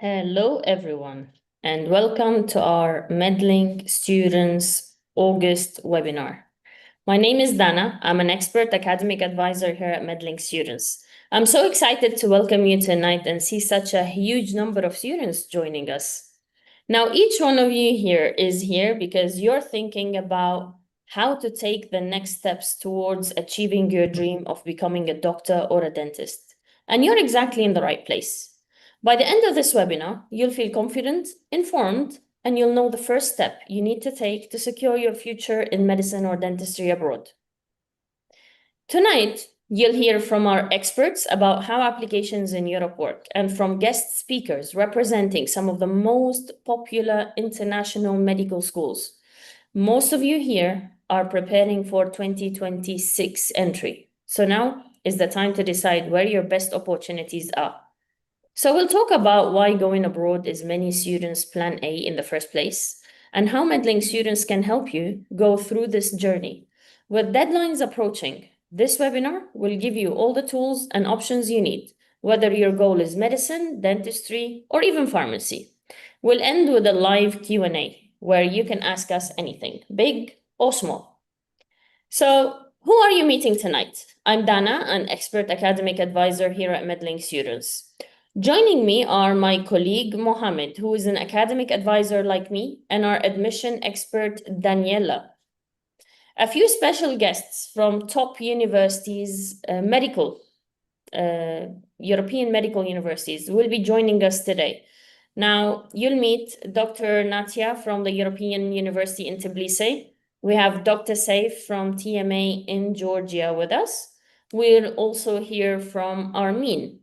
Hello, everyone, and welcome to our Meddling Students August webinar. My name is Dana. I'm an expert academic advisor here at Meddling Students. I'm so excited to welcome you tonight and see such a huge number of students joining us. Now, each one of you here is here because you're thinking about how to take the next steps towards achieving your dream of becoming a doctor or a dentist. And you're exactly in the right place. By the end of this webinar, you'll feel confident, informed, and you'll know the first step you need to take to secure your future in medicine or dentistry abroad. Tonight, you'll hear from our experts about how applications in Europe work and from guest speakers representing some of the most popular international medical schools. Most of you here are preparing for 2026 entry. So now is the time to decide where your best opportunities are. So we'll talk about why going abroad is many students' plan A in the first place, and how meddling students can help you go through this journey. With deadlines approaching, this webinar will give you all the tools and options you need, whether your goal is medicine, dentistry, or even pharmacy. We'll end with a live Q&A, where you can ask us anything, big or small. So, who are you meeting tonight? I'm Dana, an expert academic advisor here at Meddling Students. Joining me are my colleague Mohammed, who is an academic advisor like me, and our admission expert Daniela. A few special guests from top universities, European medical universities, will be joining us today. Now, you'll meet Dr. Natia from the European University in Tbilisi. We have Dr. Saif from TMA in Georgia with us. We'll also hear from Armin,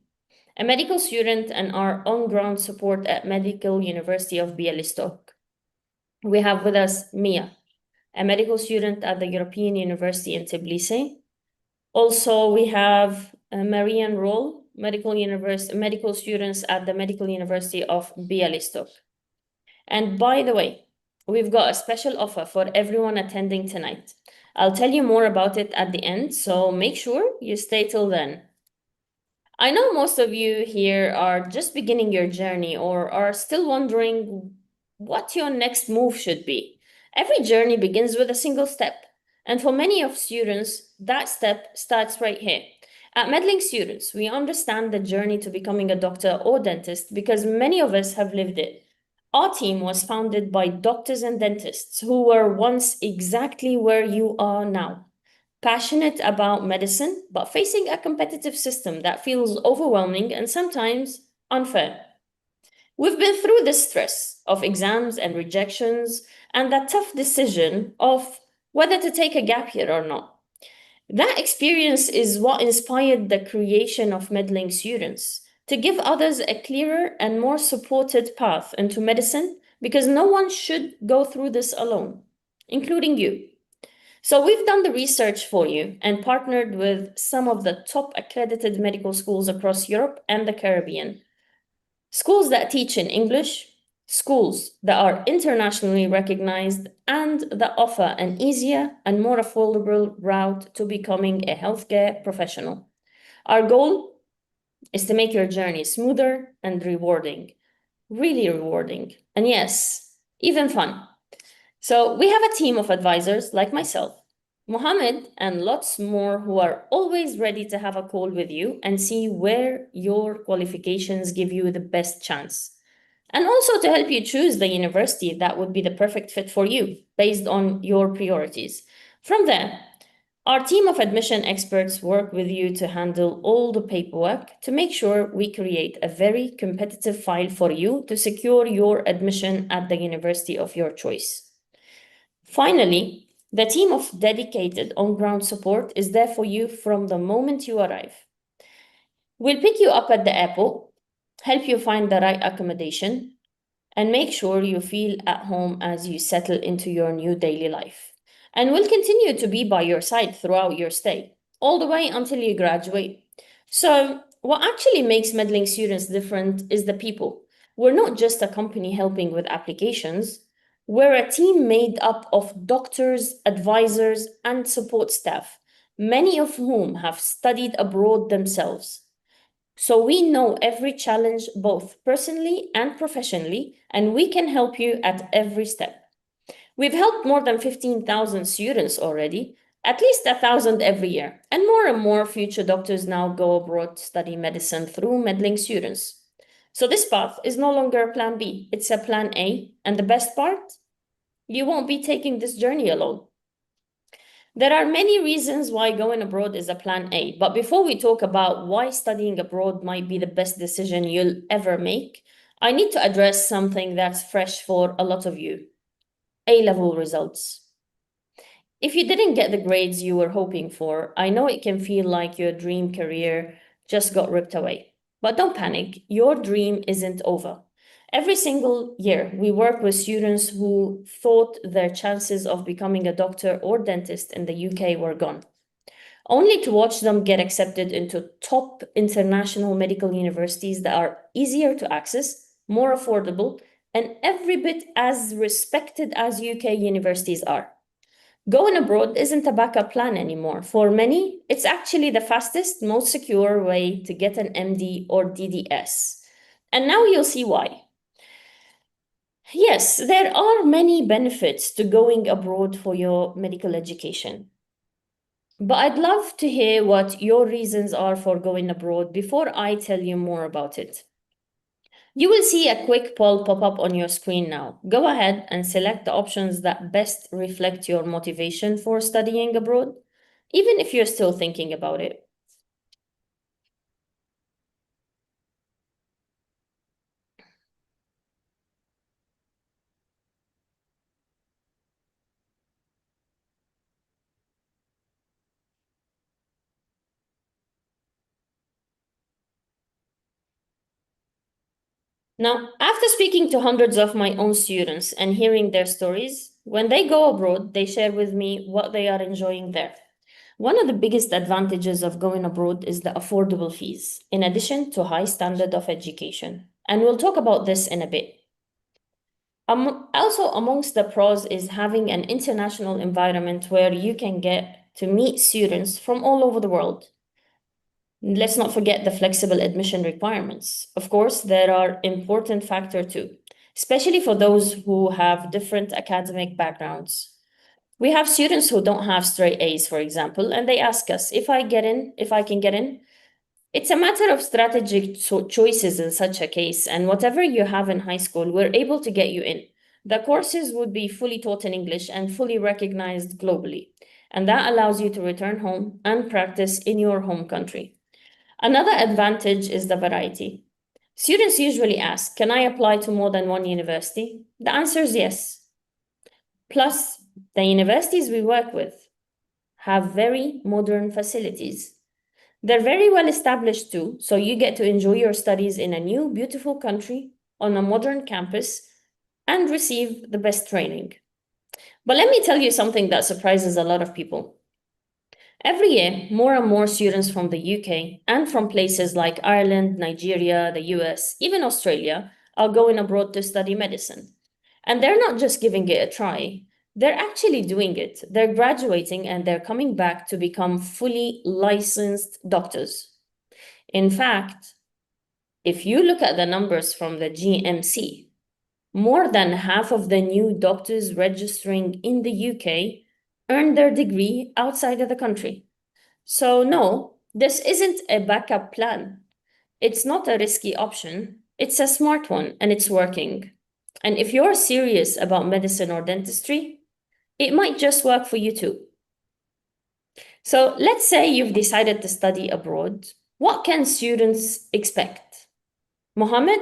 a medical student and our on-ground support at Medical University of Bialystok. We have with us Mia, a medical student at the European University in Tbilisi. Also, we have Marianne Roll, medical students at the Medical University of Bialystok. And by the way, we've got a special offer for everyone attending tonight. I'll tell you more about it at the end, so make sure you stay till then. I know most of you here are just beginning your journey or are still wondering what your next move should be. Every journey begins with a single step. And for many of students, that step starts right here. At Meddling Students, we understand the journey to becoming a doctor or dentist because many of us have lived it. Our team was founded by doctors and dentists who were once exactly where you are now, passionate about medicine, but facing a competitive system that feels overwhelming and sometimes unfair. We've been through the stress of exams and rejections and that tough decision of whether to take a gap year or not. That experience is what inspired the creation of Meddling Students, to give others a clearer and more supported path into medicine, because no one should go through this alone, including you. So we've done the research for you and partnered with some of the top accredited medical schools across Europe and the Caribbean. Schools that teach in English, schools that are internationally recognized, and that offer an easier and more affordable route to becoming a healthcare professional. Our goal is to make your journey smoother and rewarding, really rewarding, and yes, even fun. So we have a team of advisors like myself, Mohammed, and lots more who are always ready to have a call with you and see where your qualifications give you the best chance. And also to help you choose the university that would be the perfect fit for you based on your priorities. From there, our team of admission experts work with you to handle all the paperwork to make sure we create a very competitive file for you to secure your admission at the university of your choice. Finally, the team of dedicated on-ground support is there for you from the moment you arrive. We'll pick you up at the airport, help you find the right accommodation, and make sure you feel at home as you settle into your new daily life. And we'll continue to be by your side throughout your stay, all the way until you graduate. So, what actually makes Meddling Students different is the people. We're not just a company helping with applications. We're a team made up of doctors, advisors, and support staff, many of whom have studied abroad themselves. So we know every challenge both personally and professionally, and we can help you at every step. We've helped more than 15,000 students already, at least 1,000 every year, and more future doctors now go abroad to study medicine through meddling students. So this path is no longer a plan B, it's a plan A, and the best part? You won't be taking this journey alone. There are many reasons why going abroad is a plan A, but before we talk about why studying abroad might be the best decision you'll ever make, I need to address something that's fresh for a lot of you: A-level results. If you didn't get the grades you were hoping for, I know it can feel like your dream career just got ripped away. But don't panic, your dream isn't over. Every single year, we work with students who thought their chances of becoming a doctor or dentist in the UK were gone, only to watch them get accepted into top international medical universities that are easier to access, more affordable, and every bit as respected as UK universities are. Going abroad isn't a backup plan anymore. For many, it's actually the fastest, most secure way to get an MD or DDS. And now you'll see why. Yes, there are many benefits to going abroad for your medical education. But I'd love to hear what your reasons are for going abroad before I tell you more about it. You will see a quick poll pop up on your screen now. Go ahead and select the options that best reflect your motivation for studying abroad, even if you're still thinking about it. Now, after speaking to hundreds of my own students and hearing their stories, when they go abroad, they share with me what they are enjoying there. One of the biggest advantages of going abroad is the affordable fees, in addition to high standard of education. And we'll talk about this in a bit. Also, amongst the pros is having an international environment where you can get to meet students from all over the world. Let's not forget the flexible admission requirements. Of course, there are important factor too, especially for those who have different academic backgrounds. We have students who don't have straight A's, for example, and they ask us if I can get in. It's a matter of strategic choices in such a case, and whatever you have in high school, we're able to get you in. The courses would be fully taught in English and fully recognized globally, and that allows you to return home and practice in your home country. Another advantage is the variety. Students usually ask, can I apply to more than one university? The answer is yes. Plus, the universities we work with have very modern facilities. They're very well established too, so you get to enjoy your studies in a new, beautiful country on a modern campus and receive the best training. But let me tell you something that surprises a lot of people. Every year, more and more students from the UK and from places like Ireland, Nigeria, the US, even Australia are going abroad to study medicine. And they're not just giving it a try, they're actually doing it. They're graduating and they're coming back to become fully licensed doctors. In fact, if you look at the numbers from the GMC, more than half of the new doctors registering in the UK earned their degree outside of the country. So, no, this isn't a backup plan. It's not a risky option. It's a smart one and it's working. And if you're serious about medicine or dentistry, it might just work for you too. So let's say you've decided to study abroad. What can students expect? Mohammed?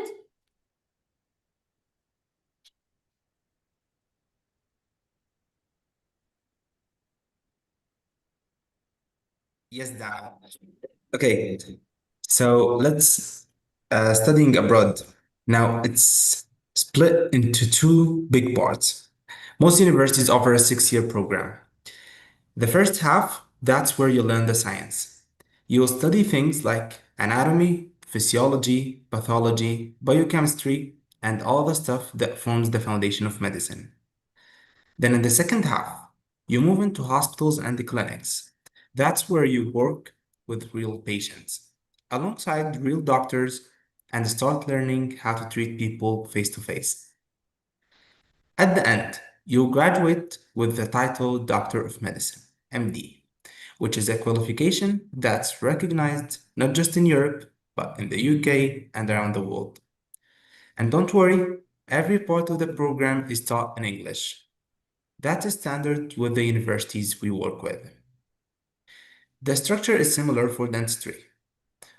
Yes, Dad. Okay, so let's studying abroad. Now it's split into two big parts. Most universities offer a 6-year program. The first half, that's where you learn the science. You'll study things like anatomy, physiology, pathology, biochemistry, and all the stuff that forms the foundation of medicine. Then in the second half, you move into hospitals and the clinics. That's where you work with real patients. alongside real doctors and start learning how to treat people face to face. At the end, you graduate with the title Doctor of Medicine, MD, which is a qualification that's recognized not just in Europe, but in the UK and around the world. And don't worry, every part of the program is taught in English. That's a standard with the universities we work with. The structure is similar for dentistry,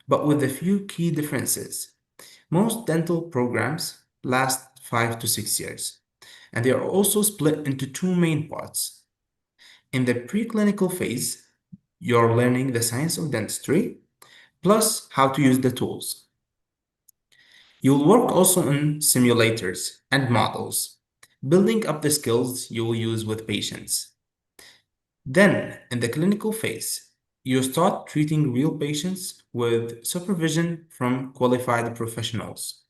but with a few key differences. Most dental programs last 5 to 6 years, and they are also split into two main parts. In the preclinical phase, you're learning the science of dentistry, plus how to use the tools. You'll work also on simulators and models, building up the skills you will use with patients. Then, in the clinical phase, you start treating real patients with supervision from qualified professionals.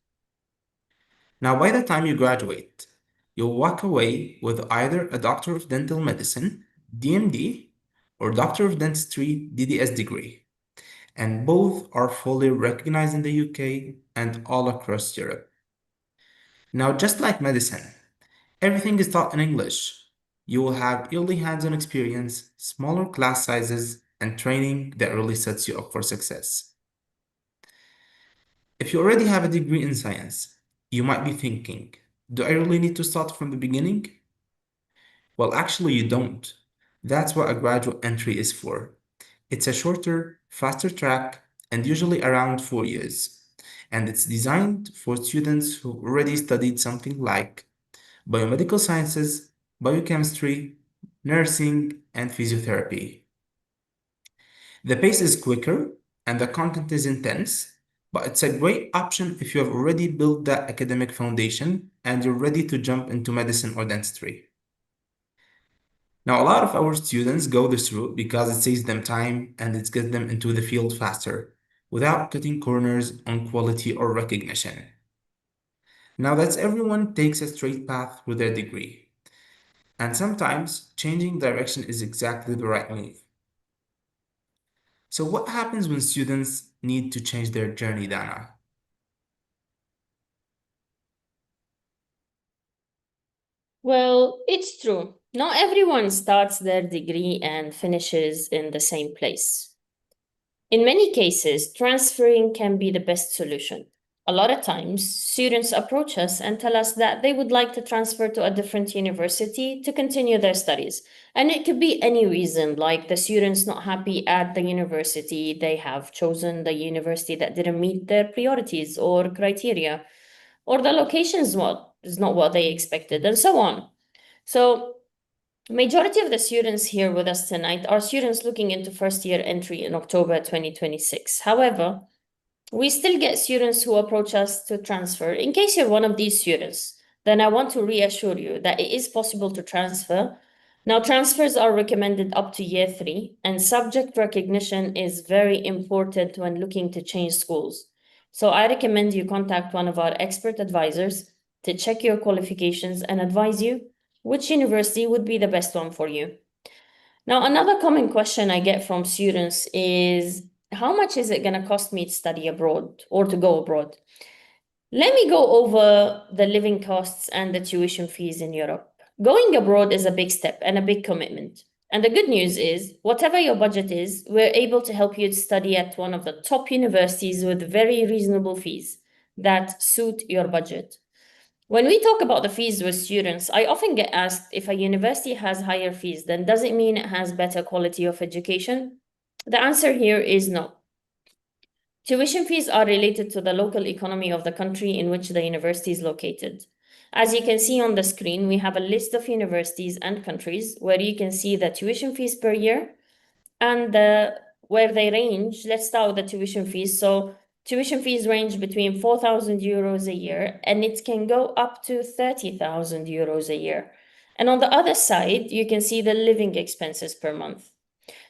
Now, by the time you graduate, you'll walk away with either a Doctor of Dental Medicine, DMD, or Doctor of Dentistry, DDS degree, and both are fully recognized in the UK and all across Europe. Now, just like medicine, everything is taught in English. You will have early hands-on experience, smaller class sizes, and training that really sets you up for success. If you already have a degree in science, you might be thinking, do I really need to start from the beginning? Well, actually, you don't. That's what a graduate entry is for. It's a shorter, faster track, and usually around 4 years. And it's designed for students who already studied something like biomedical sciences, biochemistry, nursing, and physiotherapy. The pace is quicker and the content is intense, but it's a great option if you have already built that academic foundation and you're ready to jump into medicine or dentistry. Now, a lot of our students go this route because it saves them time and it gets them into the field faster without cutting corners on quality or recognition. Now, that's everyone takes a straight path with their degree. And sometimes changing direction is exactly the right move. So, what happens when students need to change their journey, Dana? Well, it's true. Not everyone starts their degree and finishes in the same place. In many cases, transferring can be the best solution. A lot of times, students approach us and tell us that they would like to transfer to a different university to continue their studies. And it could be any reason, like the students not happy at the university, they have chosen the university that didn't meet their priorities or criteria, or the location is not what they expected, and so on. So, majority of the students here with us tonight are students looking into first year entry in October 2026. However, we still get students who approach us to transfer. In case you're one of these students, then I want to reassure you that it is possible to transfer. Now, transfers are recommended up to year 3, and subject recognition is very important when looking to change schools. So I recommend you contact one of our expert advisors to check your qualifications and advise you which university would be the best one for you. Now, another common question I get from students is, how much is it going to cost me to study abroad or to go abroad? Let me go over the living costs and the tuition fees in Europe. Going abroad is a big step and a big commitment. And the good news is, whatever your budget is, we're able to help you study at one of the top universities with very reasonable fees that suit your budget. When we talk about the fees with students, I often get asked if a university has higher fees, then does it mean it has better quality of education? The answer here is no. Tuition fees are related to the local economy of the country in which the university is located. As you can see on the screen, we have a list of universities and countries where you can see the tuition fees per year and where they range. Let's start with the tuition fees. So tuition fees range between 4,000 euros a year and it can go up to 30,000 euros a year. And on the other side, you can see the living expenses per month.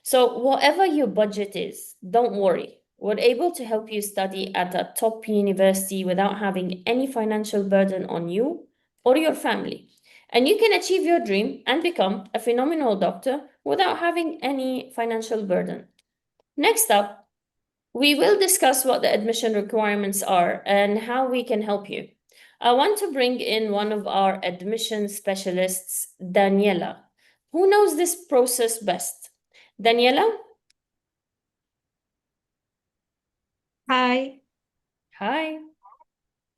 So whatever your budget is, don't worry. We're able to help you study at a top university without having any financial burden on you or your family. And you can achieve your dream and become a phenomenal doctor without having any financial burden. Next up, We will discuss what the admission requirements are and how we can help you. I want to bring in one of our admission specialists, Daniela, who knows this process best. Daniela? Hi, Hi.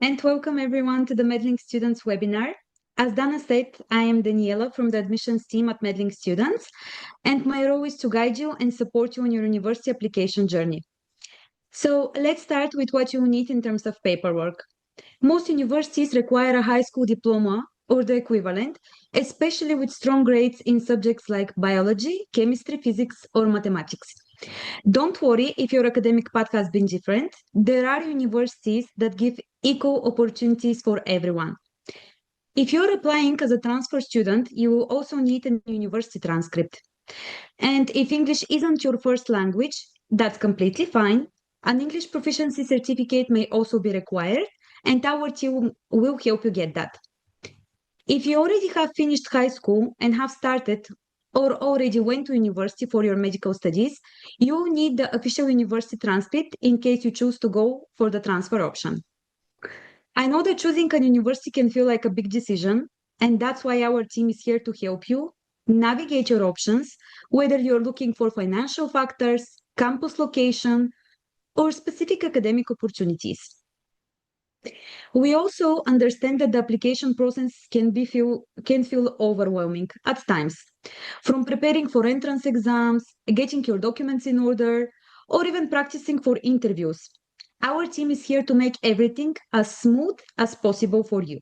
and welcome everyone to the Meddling Students webinar. As Dana said, I am Daniela from the admissions team at Meddling Students, and my role is to guide you and support you on your university application journey. So let's start with what you need in terms of paperwork. Most universities require a high school diploma or the equivalent, especially with strong grades in subjects like biology, chemistry, physics, or mathematics. Don't worry if your academic path has been different. There are universities that give equal opportunities for everyone. If you're applying as a transfer student, you will also need a university transcript. And if English isn't your first language, that's completely fine. An English proficiency certificate may also be required, and our team will help you get that. If you already have finished high school and have started or already went to university for your medical studies, you will need the official university transcript in case you choose to go for the transfer option. I know that choosing a university can feel like a big decision, and that's why our team is here to help you navigate your options, whether you're looking for financial factors, campus location, or specific academic opportunities. We also understand that the application process can feel overwhelming at times, from preparing for entrance exams, getting your documents in order, or even practicing for interviews. Our team is here to make everything as smooth as possible for you.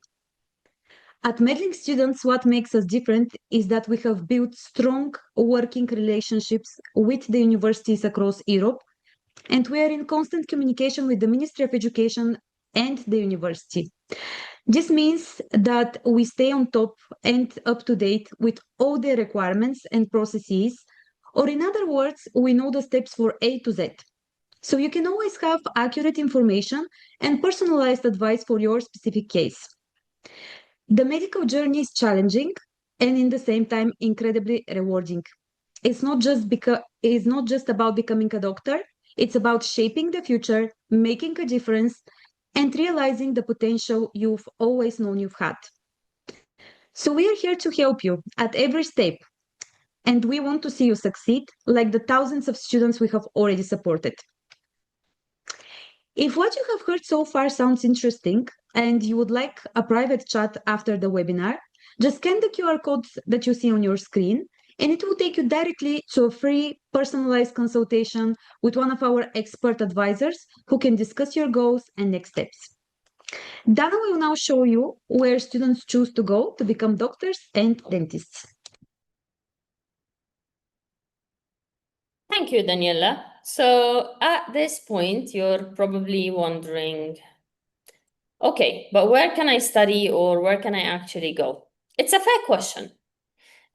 At Meddling Students, what makes us different is that we have built strong working relationships with the universities across Europe, and we are in constant communication with the Ministry of Education and the university. This means that we stay on top and up to date with all the requirements and processes, or in other words, we know the steps for A to Z. So you can always have accurate information and personalized advice for your specific case. The medical journey is challenging and in the same time incredibly rewarding. It's not just about becoming a doctor, it's about shaping the future, making a difference, and realizing the potential you've always known you've had. So we are here to help you at every step, and we want to see you succeed like the thousands of students we have already supported. If what you have heard so far sounds interesting and you would like a private chat after the webinar, just scan the QR code that you see on your screen, and it will take you directly to a free personalized consultation with one of our expert advisors who can discuss your goals and next steps. Dana will now show you where students choose to go to become doctors and dentists. Thank you, Daniela. So at this point, you're probably wondering, okay, but where can I study or where can I actually go? It's a fair question.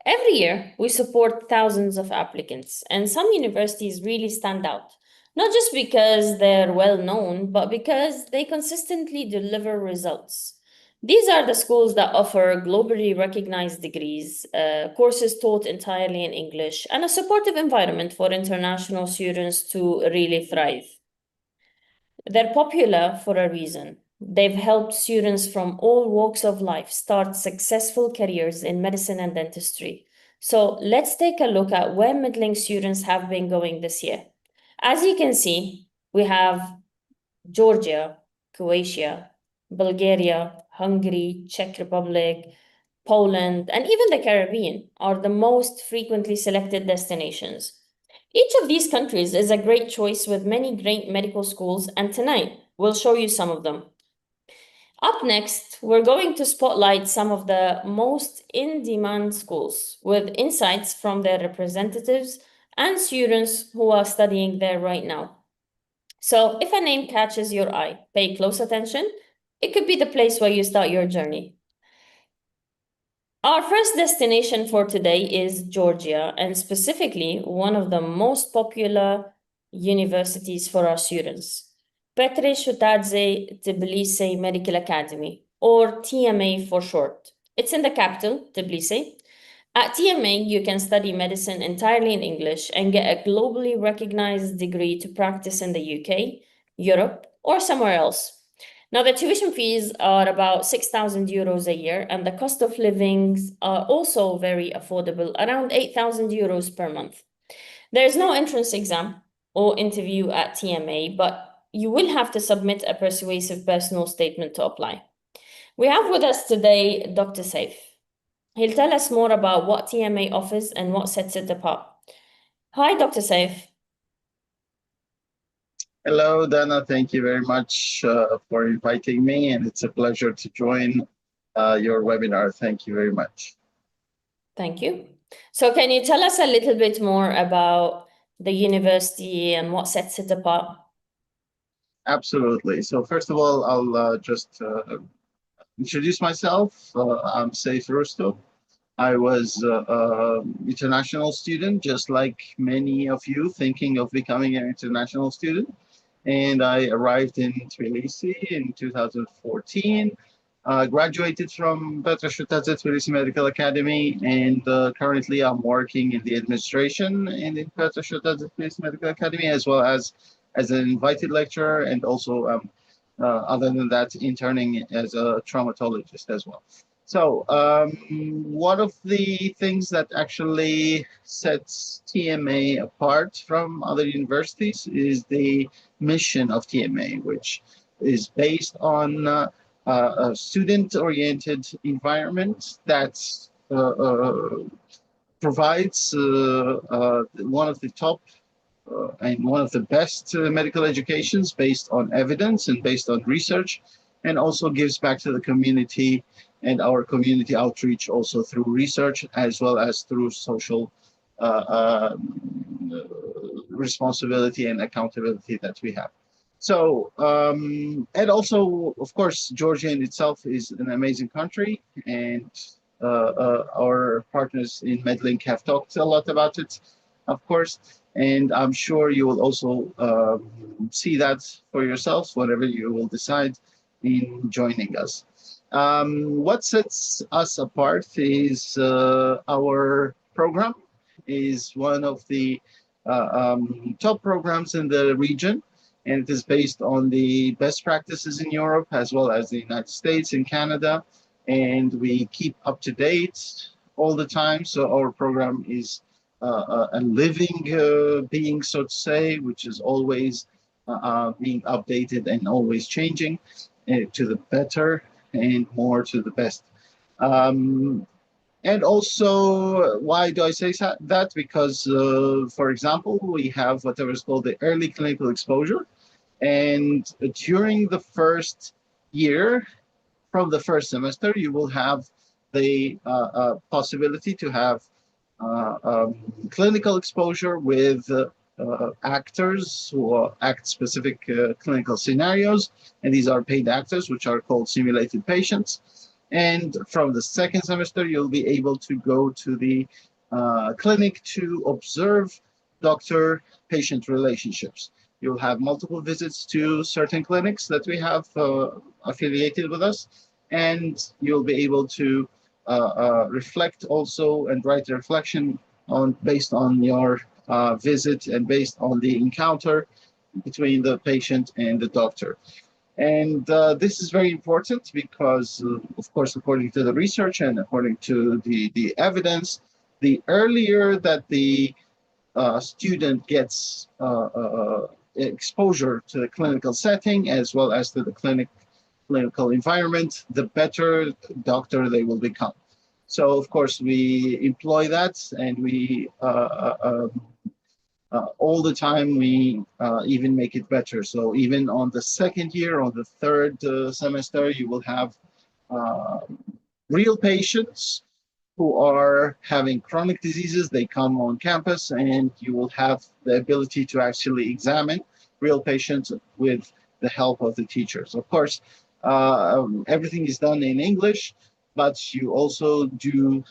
Every year, we support thousands of applicants, and some universities really stand out, not just because they're well known, but because they consistently deliver results. These are the schools that offer globally recognized degrees, courses taught entirely in English, and a supportive environment for international students to really thrive. They're popular for a reason. They've helped students from all walks of life start successful careers in medicine and dentistry. So let's take a look at where middling students have been going this year. As you can see, we have Georgia, Croatia, Bulgaria, Hungary, Czech Republic, Poland, and even the Caribbean are the most frequently selected destinations. Each of these countries is a great choice with many great medical schools, and tonight we'll show you some of them. Up next, we're going to spotlight some of the most in-demand schools with insights from their representatives and students who are studying there right now. So if a name catches your eye, pay close attention. It could be the place where you start your journey. Our first destination for today is Georgia, and specifically one of the most popular universities for our students, Petre Shotadze Tbilisi Medical Academy, or TMA for short. It's in the capital, Tbilisi, At TMA, you can study medicine entirely in English and get a globally recognized degree to practice in the UK, Europe, or somewhere else. Now, the tuition fees are about 6,000 euros a year, and the cost of livings are also very affordable, around 8,000 euros per month. There is no entrance exam or interview at TMA, but you will have to submit a persuasive personal statement to apply. We have with us today Dr. Saif. He'll tell us more about what TMA offers and what sets it apart. Hi, Dr. Saif. Hello, Dana. Thank you very much for inviting me, and it's a pleasure to join your webinar. Thank you very much. Thank you. So can you tell us a little bit more about the university and what sets it apart? Absolutely. So first of all, I'll just introduce myself. I'm Saif Rusto. I was an international student, just like many of you thinking of becoming an international student. And I arrived in Tbilisi in 2014. Graduated from Petroshutadze Tbilisi Medical Academy, and currently I'm working in the administration in the Petroshutadze Tbilisi Medical Academy, as well as an invited lecturer, and also other than that, interning as a traumatologist as well. So one of the things that actually sets TMA apart from other universities is the mission of TMA, which is based on a student-oriented environment that provides one of the top and one of the best medical educations based on evidence and based on research, and also gives back to the community and our community outreach also through research as well as through social responsibility and accountability that we have. So, and also, of course, Georgia in itself is an amazing country, and our partners in MedLink have talked a lot about it, of course, and I'm sure you will also see that for yourselves whenever you will decide in joining us. What sets us apart is our program is one of the top programs in the region, and it is based on the best practices in Europe as well as the United States and Canada, and we keep up to date all the time. So our program is a living being, so to say, which is always being updated and always changing to the better and more to the best. And also, why do I say that? Because, for example, we have whatever is called the early clinical exposure. And during the first year, from the first semester, you will have the possibility to have clinical exposure with actors who act specific clinical scenarios. And these are paid actors, which are called simulated patients. And from the second semester, you'll be able to go to the clinic to observe doctor-patient relationships. You'll have multiple visits to certain clinics that we have affiliated with us, and you'll be able to reflect also and write a reflection based on your visit and based on the encounter between the patient and the doctor. And this is very important because, of course, according to the research and according to the evidence, the earlier that the student gets exposure to the clinical setting as well as to the clinical environment, the better doctor they will become. So, of course, we employ that, and we all the time we even make it better. So even on the second year, on the third semester, you will have real patients who are having chronic diseases. They come on campus, and you will have the ability to actually examine real patients with the help of the teachers. Of course, everything is done in English, but you also do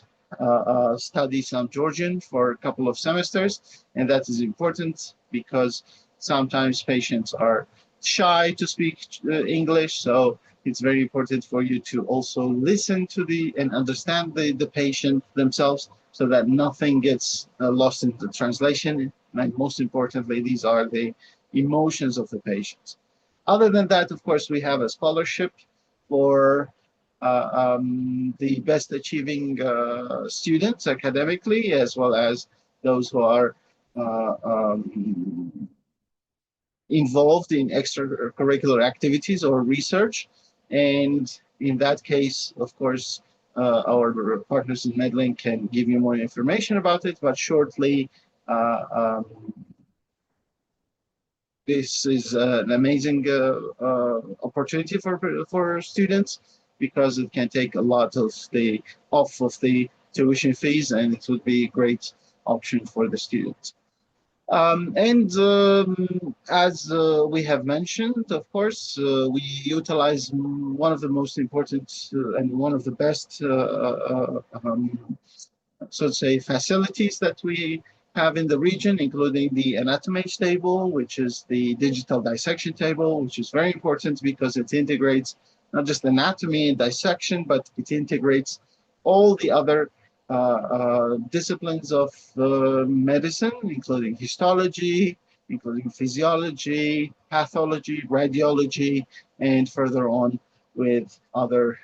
study some Georgian for a couple of semesters, and that is important because sometimes patients are shy to speak English, so it's very important for you to also listen to and understand the patient themselves so that nothing gets lost in the translation. And most importantly, these are the emotions of the patients. Other than that, of course, we have a scholarship for the best achieving students academically, as well as those who are involved in extracurricular activities or research. And in that case, of course, our partners in Medlink can give you more information about it, but shortly, this is an amazing opportunity for students because it can take a lot of the off of the tuition fees, and it would be a great option for the students. As we have mentioned, of course, we utilize one of the most important and one of the best, so to say, facilities that we have in the region, including the anatomy table, which is the digital dissection table, which is very important because it integrates not just anatomy and dissection, but it integrates all the other disciplines of medicine, including histology, including physiology, pathology, radiology, and further on with other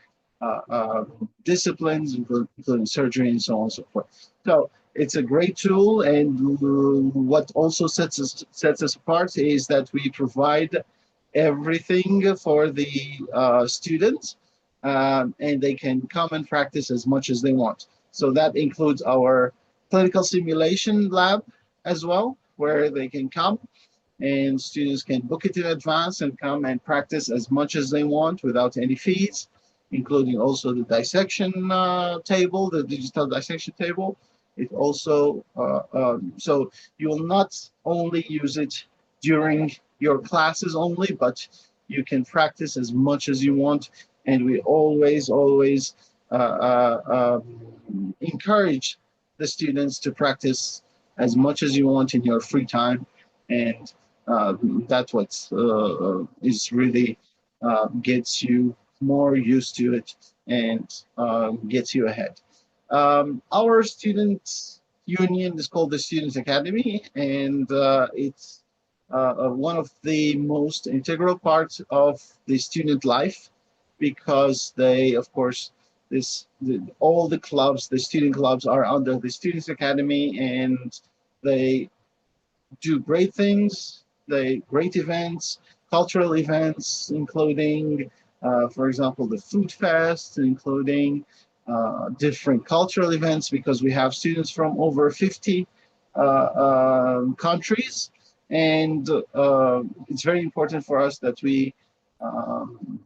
disciplines, including surgery and so on and so forth. So it's a great tool, and what also sets us apart is that we provide everything for the students, and they can come and practice as much as they want. So that includes our clinical simulation lab as well, where they can come and students can book it in advance and come and practice as much as they want without any fees, including also the dissection table, the digital dissection table. It also, so you will not only use it during your classes only, but you can practice as much as you want. And we always encourage the students to practice as much as you want in your free time. And that's what is really gets you more used to it and gets you ahead. Our student union is called the Students Academy, and it's one of the most integral parts of the student life because they, of course, all the clubs, the student clubs are under the Students Academy, and they do great things, great events, cultural events, including, for example, the food fest, including different cultural events, because we have students from over 50 countries. And it's very important for us that we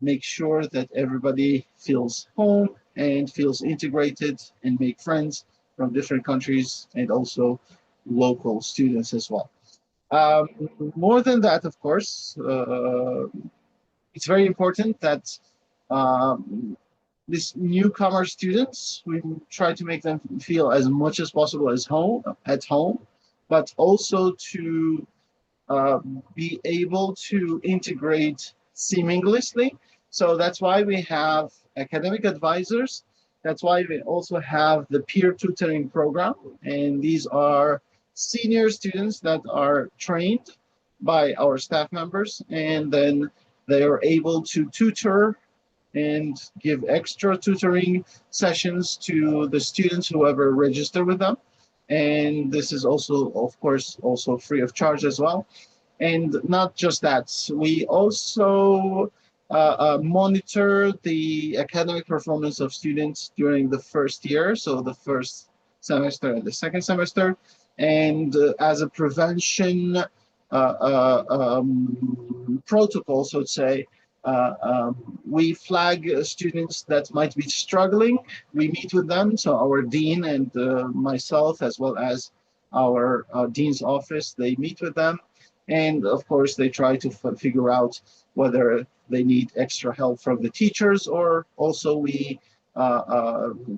make sure that everybody feels home and feels integrated and make friends from different countries and also local students as well. More than that, of course, it's very important that these newcomer students, we try to make them feel as much as possible at home, but also to be able to integrate seamlessly. So that's why we have academic advisors. That's why we also have the peer tutoring program. And these are senior students that are trained by our staff members, and then they are able to tutor and give extra tutoring sessions to the students who ever register with them. And this is also, of course, also free of charge as well. And not just that, we also monitor the academic performance of students during the first year, so the first semester and the second semester. And as a prevention protocol, so to say, we flag students that might be struggling. We meet with them, so our dean and myself, as well as our dean's office, they meet with them. And of course, they try to figure out whether they need extra help from the teachers, or also we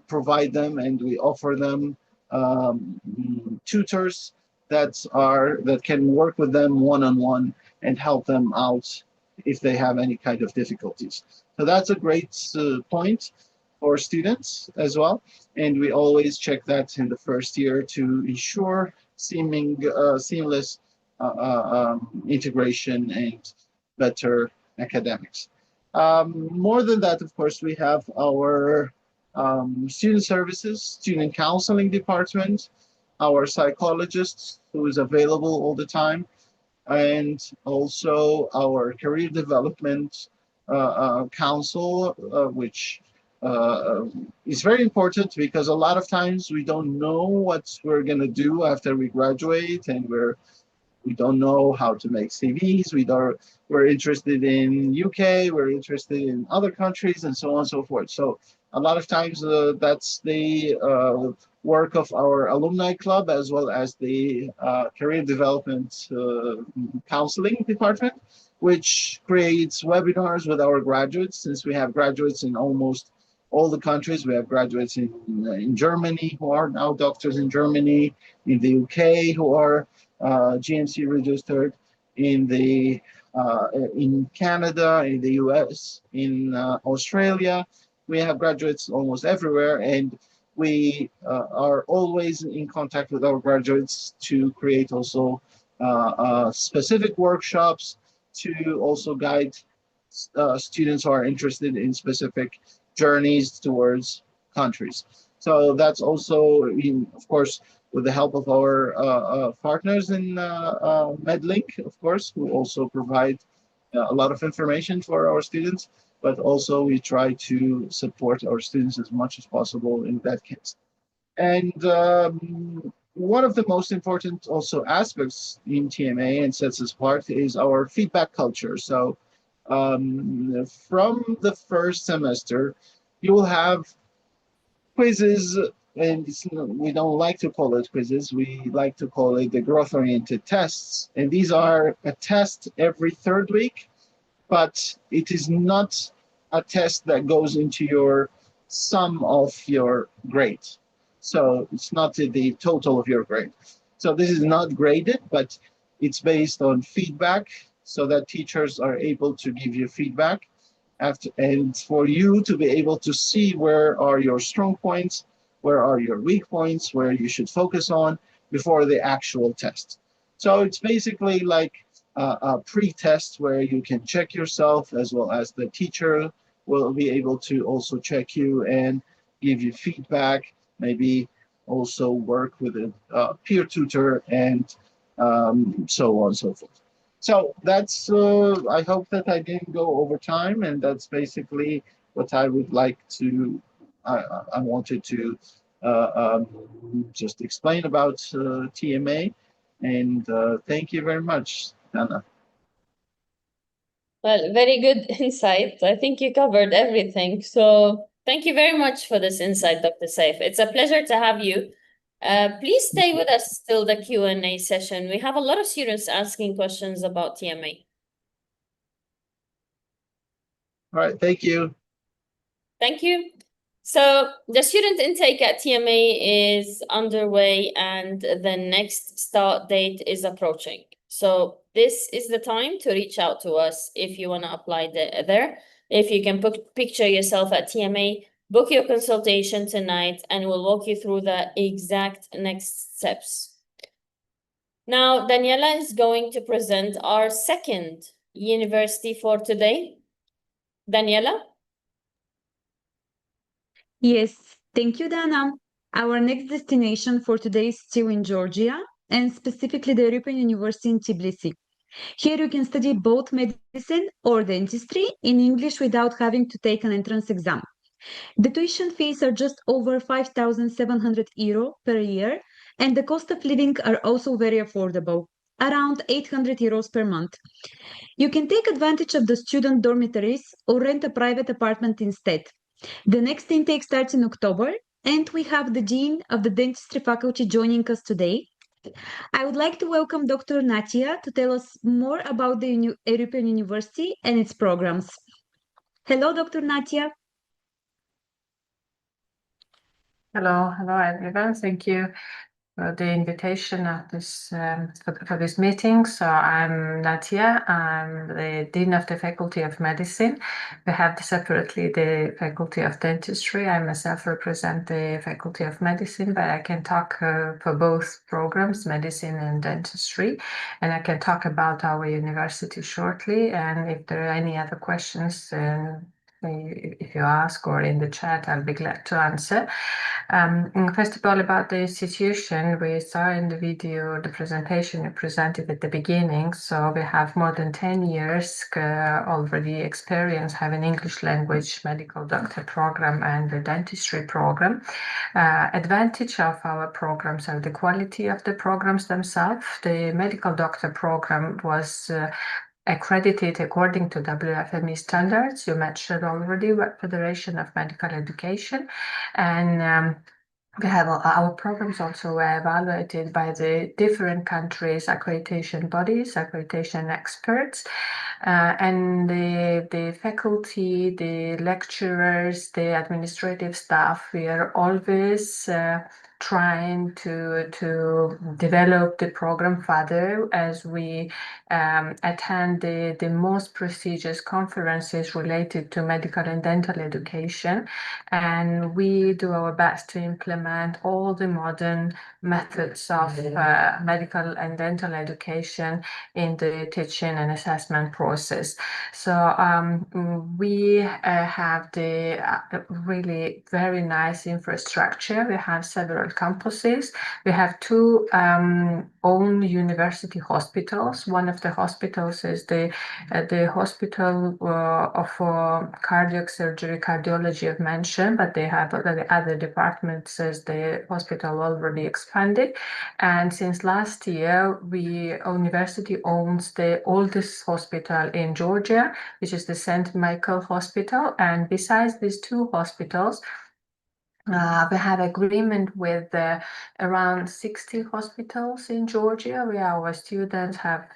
provide them and we offer them tutors that can work with them one-on-one and help them out if they have any kind of difficulties. So that's a great point for students as well. And we always check that in the first year to ensure seamless integration and better academics. More than that, of course, we have our student services, student counseling department, our psychologist who is available all the time, and also our career development council, which is very important because a lot of times we don't know what we're going to do after we graduate, and we don't know how to make CVs. We're interested in UK, we're interested in other countries, and so on and so forth. So a lot of times that's the work of our alumni club as well as the career development counseling department, which creates webinars with our graduates. Since we have graduates in almost all the countries, we have graduates in Germany who are now doctors in Germany, in the UK who are GMC registered, in Canada, in the US, in Australia. We have graduates almost everywhere, and we are always in contact with our graduates to create also specific workshops to also guide students who are interested in specific journeys towards countries. So that's also, of course, with the help of our partners in MedLink, of course, who also provide a lot of information for our students, but also we try to support our students as much as possible in that case. And one of the most important also aspects in TMA and sets us apart is our feedback culture. So from the first semester, you will have quizzes, and we don't like to call it quizzes. We like to call it the growth-oriented tests. And these are a test every third week, but it is not a test that goes into your sum of your grade. So it's not the total of your grade. So this is not graded, but it's based on feedback so that teachers are able to give you feedback and for you to be able to see where are your strong points, where are your weak points, where you should focus on before the actual test. So it's basically like a pre-test where you can check yourself as well as the teacher will be able to also check you and give you feedback, maybe also work with a peer tutor and so on and so forth. So that's, I hope that I didn't go over time, and that's basically what I would like to, I wanted to just explain about TMA, and thank you very much, Anna. Well, very good insight. I think you covered everything. So thank you very much for this insight, Dr. Saif. It's a pleasure to have you. Please stay with us till the Q&A session. We have a lot of students asking questions about TMA. All right, thank you. Thank you. So the student intake at TMA is underway and the next start date is approaching. So this is the time to reach out to us if you want to apply there. If you can picture yourself at TMA, book your consultation tonight and we'll walk you through the exact next steps. Now, Daniela is going to present our second university for today. Daniela? Yes, thank you, Dana. Our next destination for today is still in Georgia, and specifically the European University in Tbilisi. Here you can study both medicine or dentistry in English without having to take an entrance exam. The tuition fees are just over 5,700 euro per year, and the cost of living are also very affordable, around 800 euros per month. You can take advantage of the student dormitories or rent a private apartment instead. The next intake starts in October, and we have the Dean of the Dentistry faculty joining us today. I would like to welcome Dr. Natia to tell us more about the European University and its programs. Hello, Dr. Natia. Hello, everyone. Thank you the invitation of this for this meeting. So I'm Natia. I'm the Dean of the Faculty of Medicine. We have separately the Faculty of Dentistry. I myself represent the Faculty of Medicine, but I can talk for both programs, medicine and dentistry, and I can talk about our university shortly. And if there are any other questions, if you ask or in the chat, I'll be glad to answer. First of all, about the institution, we saw in the video the presentation you presented at the beginning. So we have more than 10 years already experience having English language medical doctor program and the dentistry program. Advantage of our programs are the quality of the programs themselves. The medical doctor program was accredited according to WFME standards. You mentioned already World Federation of Medical Education, and we have our programs also evaluated by the different countries' accreditation bodies, accreditation experts, and the faculty, the lecturers, the administrative staff. We are always trying to develop the program further as we attend the most prestigious conferences related to medical and dental education, and we do our best to implement all the modern methods of medical and dental education in the teaching and assessment process. So we have the really very nice infrastructure. We have several campuses. We have two own university hospitals. One of the hospitals is the hospital of cardiac surgery, cardiology I've mentioned, but they have other departments as the hospital already expanded. And since last year, university owns the oldest hospital in Georgia, which is the St. Michael Hospital. And besides these two hospitals, we have agreement with around 60 hospitals in Georgia, where our students have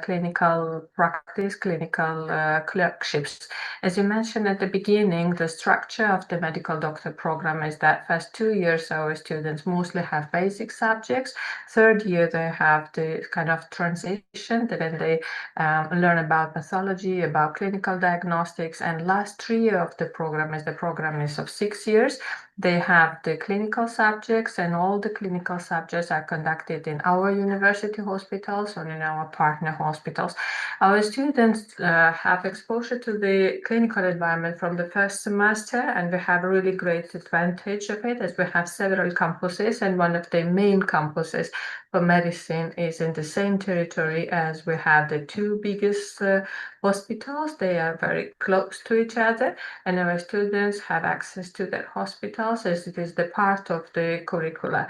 clinical practice, clinical clerkships. As you mentioned at the beginning, the structure of the medical doctor program is that first 2 years our students mostly have basic subjects. Third year they have the kind of transition, then they learn about pathology, about clinical diagnostics, and last 3 years of the program is of 6 years. They have the clinical subjects, and all the clinical subjects are conducted in our university hospitals or in our partner hospitals. Our students have exposure to the clinical environment from the first semester, and we have a really great advantage of it as we have several campuses, and one of the main campuses for medicine is in the same territory as we have the two biggest hospitals. They are very close to each other, and our students have access to that hospitals as it is the part of the curricula.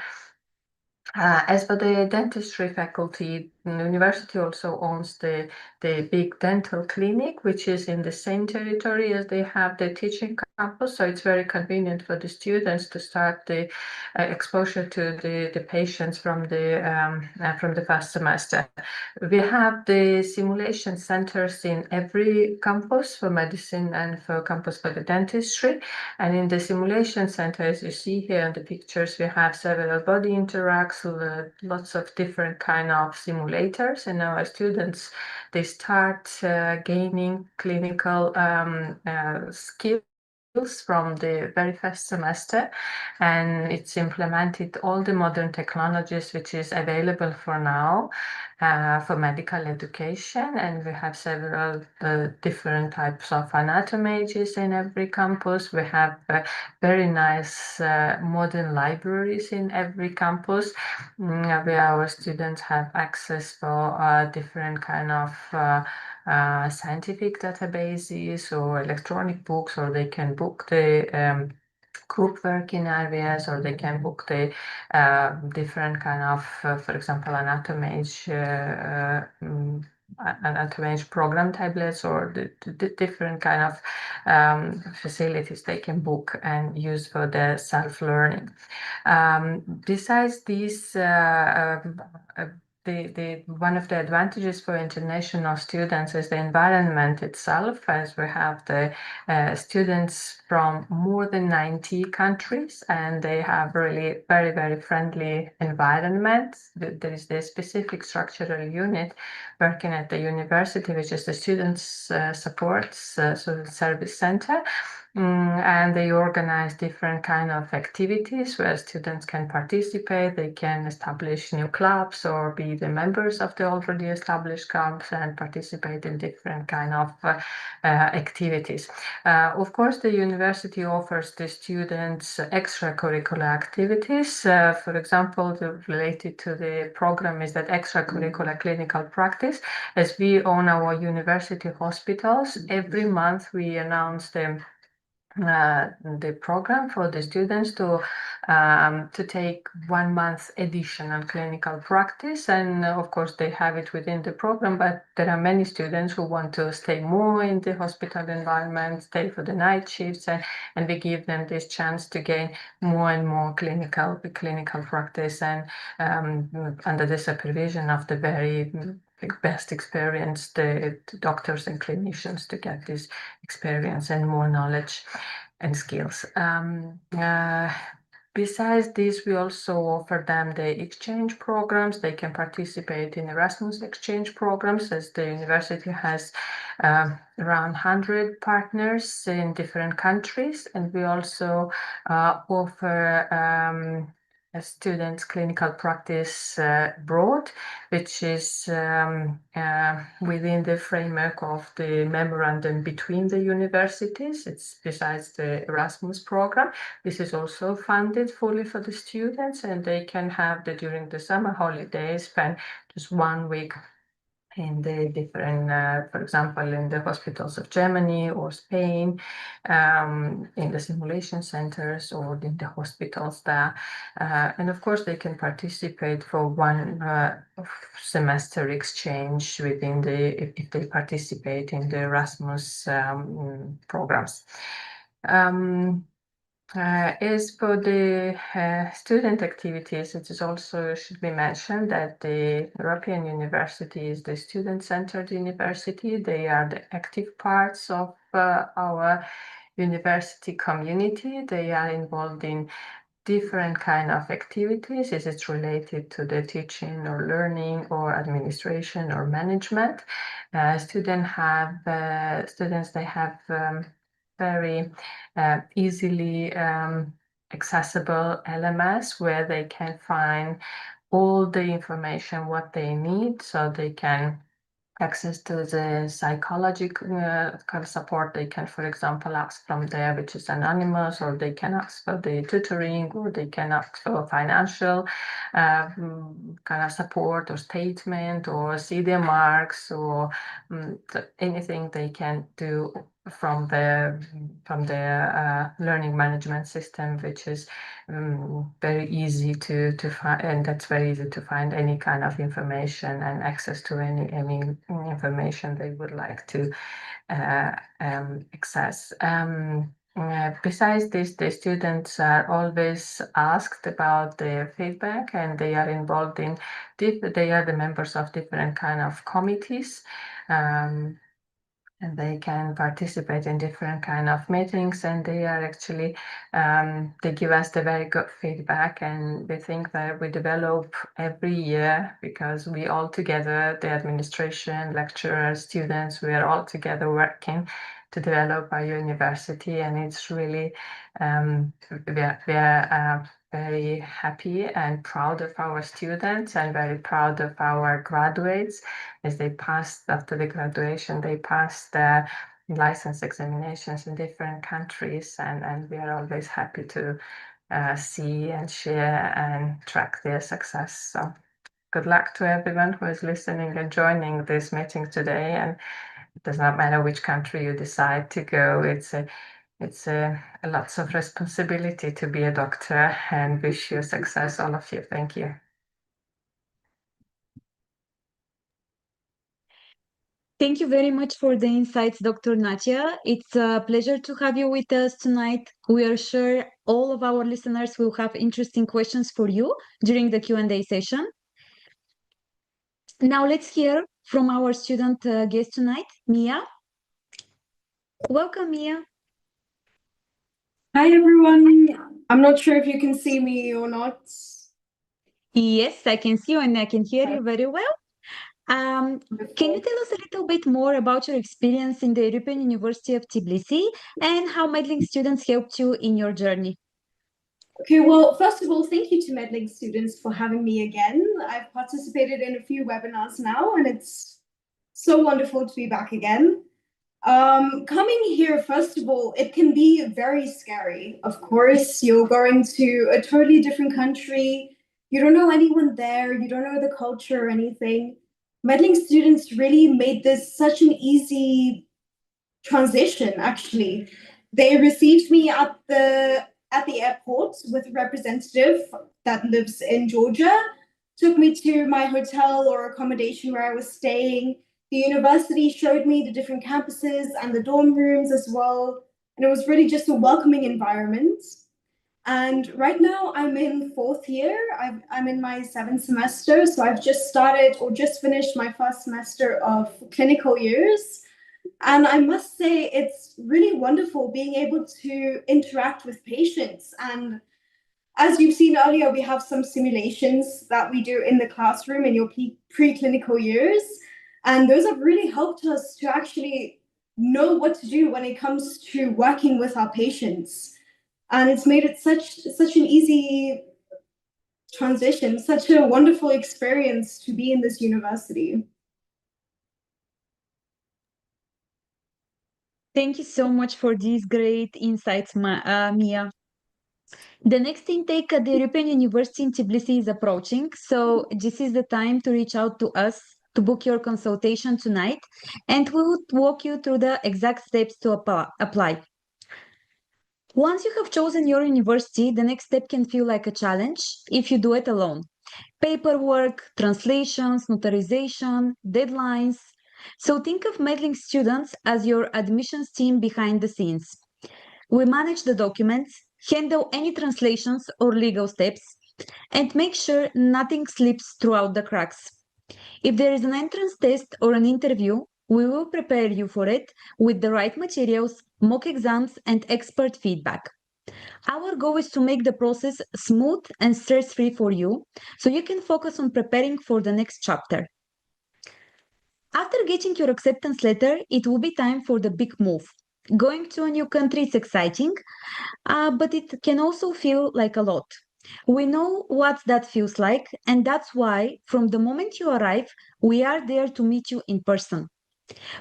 As for the dentistry faculty, the university also owns the big dental clinic, which is in the same territory as they have the teaching campus. So it's very convenient for the students to start the exposure to the patients from the first semester. We have the simulation centers in every campus for medicine and for campus for the dentistry. And in the simulation center, as you see here in the pictures, we have several body interacts, lots of different kind of simulators, and our students, they start gaining clinical skills from the very first semester, and it's implemented all the modern technologies which is available for now for medical education, and we have several different types of anatomies in every campus. We have very nice modern libraries in every campus where our students have access for different kind of scientific databases or electronic books, or they can book the group work in areas, or they can book the different kind of, for example, anatomy program tablets, or the different kind of facilities they can book and use for their self-learning. Besides these one of the advantages for international students is the environment itself, as we have the students from more than 90 countries, and they have really very, very friendly environment. There is the specific structural unit working at the university, which is the Students Support Service Center. And they organize different kind of activities where students can participate. They can establish new clubs or be the members of the already established clubs and participate in different kind of activities. Of course, the university offers the students extracurricular activities. For example, related to the program is that extracurricular clinical practice. As we own our university hospitals, every month we announce the program for the students to take 1 month additional clinical practice, and of course they have it within the program, but there are many students who want to stay more in the hospital environment, stay for the night shifts, and we give them this chance to gain more and more clinical practice, and under the supervision of the very best experienced doctors and clinicians to get this experience and more knowledge and skills. Besides this, we also offer them the exchange programs. They can participate in Erasmus exchange programs, as the university has around 100 partners in different countries. And we also offer students clinical practice abroad, which is within the framework of the memorandum between the universities. It's besides the Erasmus program. This is also funded fully for the students, and they can have during the summer holidays spend just 1 week in the different, for example, in the hospitals of Germany or Spain, in the simulation centers or in the hospitals there. And of course, they can participate for 1 semester exchange within if they participate in the Erasmus programs. As for the student activities, it is also should be mentioned that the European University is the student-centered university. They are the active parts of our university community. They are involved in different kind of activities. Is it related to the teaching or learning or administration or management? Students, they have very easily accessible LMS where they can find all the information what they need, so they can access to the psychological kind of support. They can, for example, ask from there, which is anonymous, or they can ask for the tutoring, or they can ask for financial kind of support or statement, or see their marks, or anything they can do from their learning management system, which is very easy to find, and that's very easy to find any kind of information and access to any information they would like to access. Besides this, the students are always asked about their feedback, and they are involved in they are the members of different kind of committees. And they can participate in different kind of meetings, and they are actually they give us the very good feedback, and we think that we develop every year, because we all together, the administration, lecturers, students, we are all together working to develop our university, and it's really we are very happy and proud of our students, and very proud of our graduates as they passed after the graduation. They passed the license examinations in different countries, and we are always happy to see and share and track their success. So good luck to everyone who is listening and joining this meeting today. And it does not matter which country you decide to go. It's a lots of responsibility to be a doctor, and wish you success, all of you. Thank you. Thank you very much for the insights, Dr. Natia. It's a pleasure to have you with us tonight. We are sure all of our listeners will have interesting questions for you during the Q&A session. Now let's hear from our student guest tonight, Mia. Welcome, Mia. Hi everyone. I'm not sure if you can see me or not. Yes, I can see you and I can hear you very well. Can you tell us a little bit more about your experience in the European University of Tbilisi and how meddling students helped you in your journey? Okay, well, first of all, thank you to Medlink students for having me again. I've participated in a few webinars now, and it's so wonderful to be back again. Coming here, first of all, it can be very scary. Of course, you're going to a totally different country. You don't know anyone there. You don't know the culture or anything. Medlink students really made this such an easy transition. Actually, they received me at the airport with a representative that lives in Georgia, took me to my hotel or accommodation where I was staying. The university showed me the different campuses and the dorm rooms as well, and it was really just a welcoming environment. And right now I'm in fourth year. I'm in my seventh semester, so I've just started or just finished my first semester of clinical years. And I must say, it's really wonderful being able to interact with patients. And as you've seen earlier, we have some simulations that we do in the classroom in your preclinical years. And those have really helped us to actually know what to do when it comes to working with our patients. And it's made it such an easy transition, such a wonderful experience to be in this university. Thank you so much for these great insights, Mia. The next intake at the European University in Tbilisi is approaching, so this is the time to reach out to us to book your consultation tonight, and we will walk you through the exact steps to apply. Once you have chosen your university, the next step can feel like a challenge if you do it alone. Paperwork, translations, notarization, deadlines. So think of meddling students as your admissions team behind the scenes. We manage the documents, handle any translations or legal steps, and make sure nothing slips throughout the cracks. If there is an entrance test or an interview, we will prepare you for it with the right materials, mock exams, and expert feedback. Our goal is to make the process smooth and stress-free for you, so you can focus on preparing for the next chapter. After getting your acceptance letter, it will be time for the big move. Going to a new country is exciting, but it can also feel like a lot. We know what that feels like, and that's why, from the moment you arrive, we are there to meet you in person.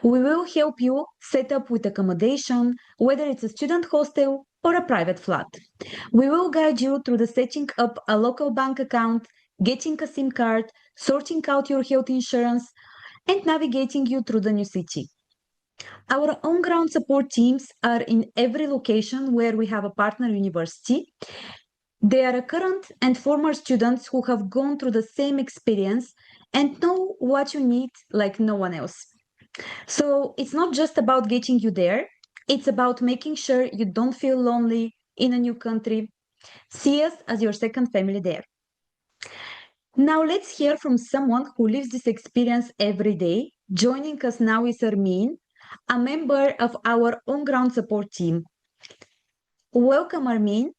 We will help you set up with accommodation, whether it's a student hostel or a private flat. We will guide you through the setting up a local bank account, getting a SIM card, sorting out your health insurance, and navigating you through the new city. Our on-ground support teams are in every location where we have a partner university. They are current and former students who have gone through the same experience and know what you need like no one else. So it's not just about getting you there, it's about making sure you don't feel lonely in a new country. See us as your second family there. Now let's hear from someone who lives this experience every day. Joining us now is Armin, a member of our on-ground support team. Welcome, Armin.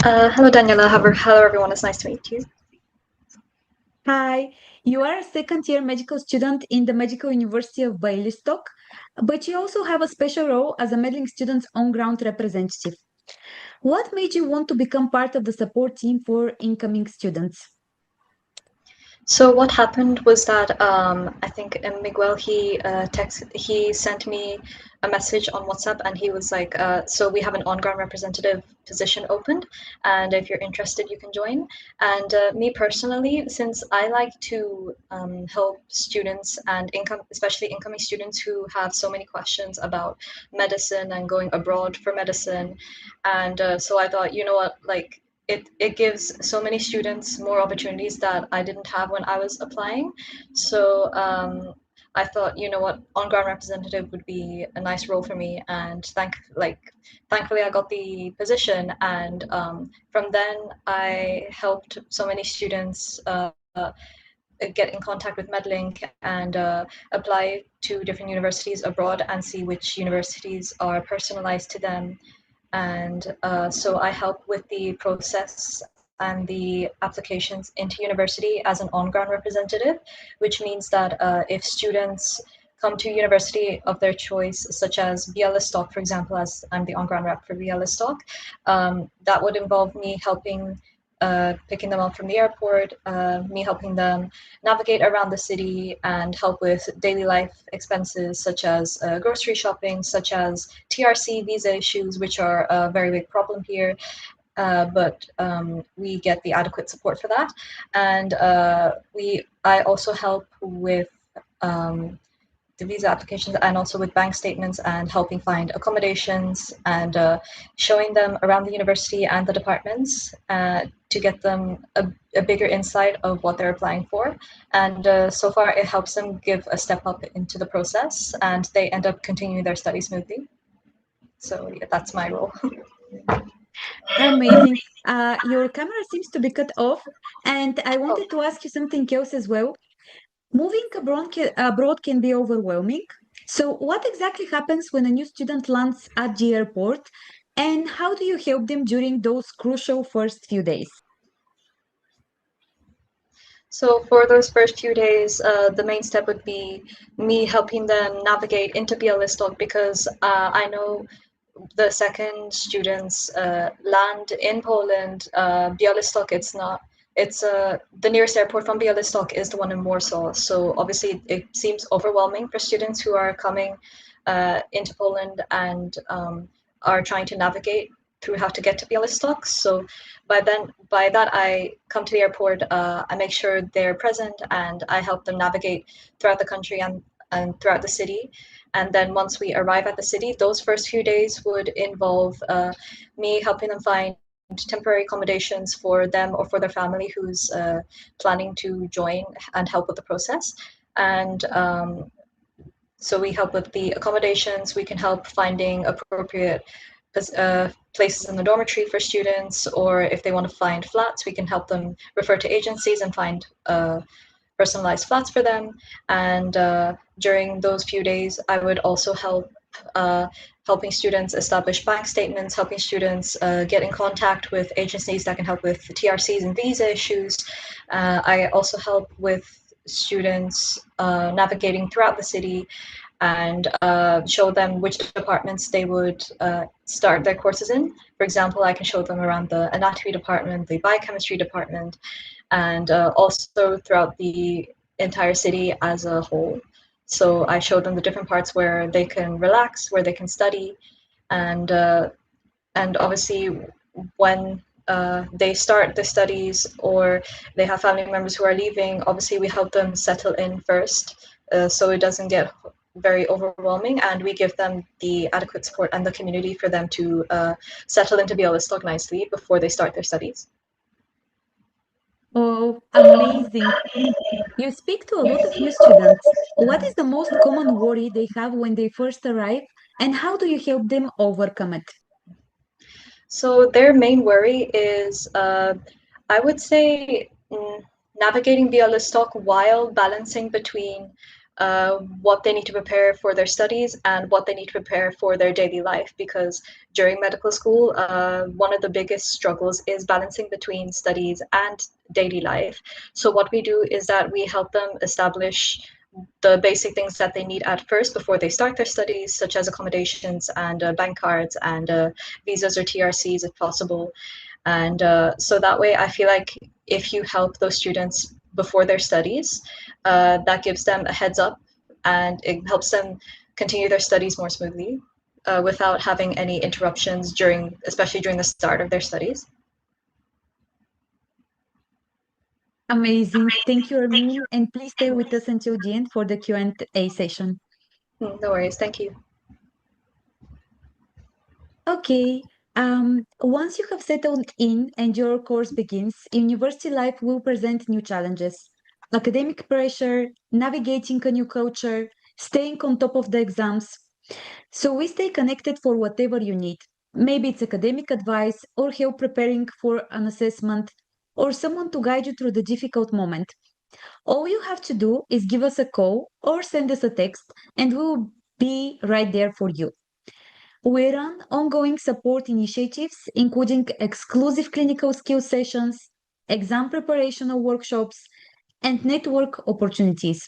Hello, Daniela. Hello, everyone. It's nice to meet you. Hi, you are a second-year medical student in the Medical University of Bialystok, but you also have a special role as a meddling student's on-ground representative. What made you want to become part of the support team for incoming students? So what happened was that I think Miguel he sent me a message on WhatsApp and he was like, so we have an on-ground representative position opened, and if you're interested, you can join. And me personally, since I like to help students and especially incoming students who have so many questions about medicine and going abroad for medicine, and so I thought, you know what, like it gives so many students more opportunities that I didn't have when I was applying. So I thought, you know what, on-ground representative would be a nice role for me, and thankfully I got the position, and from then I helped so many students get in contact with Medlink and apply to different universities abroad and see which universities are personalized to them. And so I help with the process and the applications into university as an on-ground representative, which means that if students come to university of their choice, such as Bialystok, for example, as I'm the on-ground rep for Bialystok, that would involve me helping picking them up from the airport, me helping them navigate around the city and help with daily life expenses such as grocery shopping, such as TRC visa issues, which are a very big problem here. But we get the adequate support for that. And I also help with the visa applications and also with bank statements and helping find accommodations and showing them around the university and the departments to get them a bigger insight of what they're applying for. And so far it helps them give a step up into the process and they end up continuing their study smoothly. So yeah, that's my role. Amazing. Your camera seems to be cut off, and I wanted to ask you something else as well. Moving abroad can be overwhelming. So, what exactly happens when a new student lands at the airport, and how do you help them during those crucial first few days? So for those first few days, the main step would be me helping them navigate into Bialystok because I know the second students land in Poland. Bialystok, it's the nearest airport from Bialystok is the one in Warsaw. So obviously it seems overwhelming for students who are coming into Poland and are trying to navigate through how to get to Bialystok. So by that I come to the airport, I make sure they're present and I help them navigate throughout the country and throughout the city. And then once we arrive at the city, those first few days would involve me helping them find temporary accommodations for them or for their family who's planning to join and help with the process. And so we help with the accommodations. We can help finding appropriate places in the dormitory for students, or if they want to find flats, we can help them refer to agencies and find personalized flats for them. And during those few days, I would also help helping students establish bank statements, helping students get in contact with agencies that can help with TRCs and visa issues. I also help with students navigating throughout the city and show them which departments they would start their courses in. For example, I can show them around the anatomy department, the biochemistry department, and also throughout the entire city as a whole. So I show them the different parts where they can relax, where they can study, and obviously when they start the studies or they have family members who are leaving, obviously we help them settle in first, so it doesn't get very overwhelming, and we give them the adequate support and the community for them to settle into Bialystok nicely before they start their studies. Oh, amazing. You speak to a lot of new students. What is the most common worry they have when they first arrive, and how do you help them overcome it? So their main worry is, I would say, navigating Bialystok while balancing between what they need to prepare for their studies and what they need to prepare for their daily life. Because during medical school, one of the biggest struggles is balancing between studies and daily life. So what we do is that we help them establish the basic things that they need at first before they start their studies, such as accommodations and bank cards and visas or TRCs if possible. And so that way, I feel like if you help those students before their studies, that gives them a heads up and it helps them continue their studies more smoothly without having any interruptions especially during the start of their studies. Amazing. Thank you, Armin. And please stay with us until the end for the Q&A session. No worries. Thank you. Okay. Once you have settled in and your course begins, university life will present new challenges. Academic pressure, navigating a new culture, staying on top of the exams. So we stay connected for whatever you need. Maybe it's academic advice or help preparing for an assessment or someone to guide you through the difficult moment. All you have to do is give us a call or send us a text, and we will be right there for you. We run ongoing support initiatives, including exclusive clinical skill sessions, exam preparational workshops, and network opportunities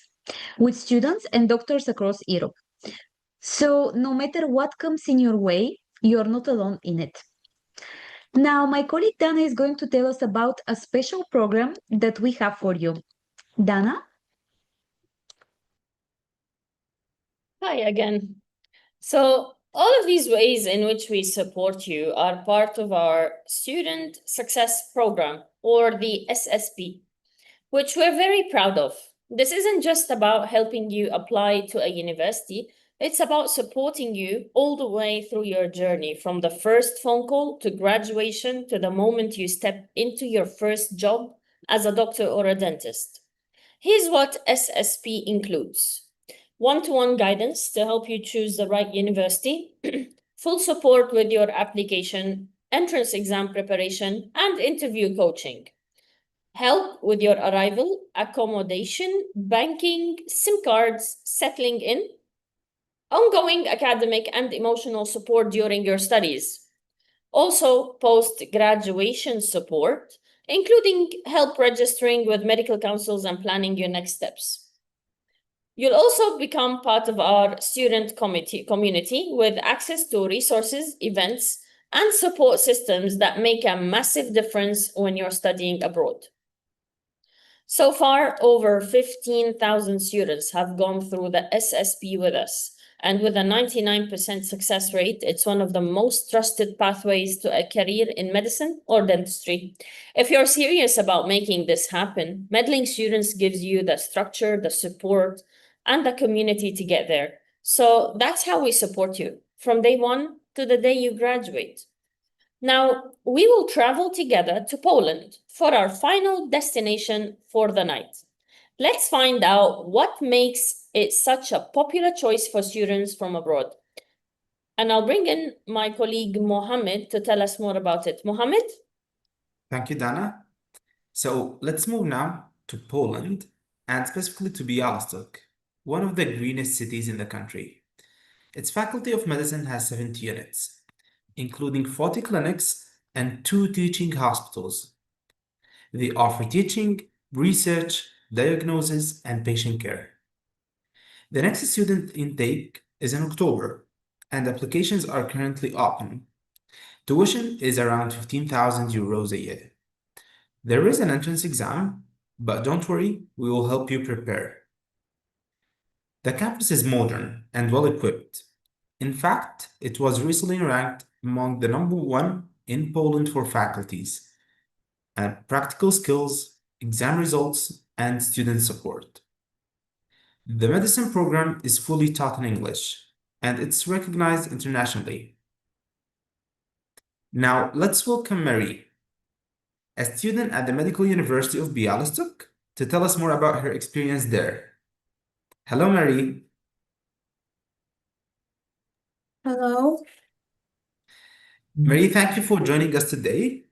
with students and doctors across Europe. So, no matter what comes in your way, you're not alone in it. Now, my colleague Dana is going to tell us about a special program that we have for you. Dana? Hi again. So, all of these ways in which we support you are part of our Student Success Program, or the SSP, which we're very proud of. This isn't just about helping you apply to a university, it's about supporting you all the way through your journey, from the first phone call to graduation to the moment you step into your first job as a doctor or a dentist. Here's what SSP includes: one-to-one guidance to help you choose the right university, full support with your application, entrance exam preparation, and interview coaching, help with your arrival, accommodation, banking, SIM cards, settling in, ongoing academic and emotional support during your studies. Also, post-graduation support, including help registering with medical councils and planning your next steps. You'll also become part of our student community with access to resources, events, and support systems that make a massive difference when you're studying abroad. So far, over 15,000 students have gone through the SSP with us, and with a 99% success rate, it's one of the most trusted pathways to a career in medicine or dentistry. If you're serious about making this happen, Meddling Students gives you the structure, the support, and the community to get there. So that's how we support you, from day one to the day you graduate. Now, we will travel together to Poland for our final destination for the night. Let's find out what makes it such a popular choice for students from abroad. And I'll bring in my colleague Mohammed to tell us more about it. Mohammed? Thank you, Dana. So let's move now to Poland, and specifically to Białystok, one of the greenest cities in the country. Its Faculty of Medicine has 70 units, including 40 clinics and 2 teaching hospitals. They offer teaching, research, diagnosis, and patient care. The next student intake is in October, and applications are currently open. Tuition is around 15,000 euros a year. There is an entrance exam, but don't worry, we will help you prepare. The campus is modern and well equipped. In fact, it was recently ranked among the #1 in Poland for faculties, and practical skills, exam results, and student support. The medicine program is fully taught in English, and it's recognized internationally. Now, let's welcome Mary, a student at the Medical University of Białystok, to tell us more about her experience there. Hello, Mary. Hello. Mary, thank you for joining us today.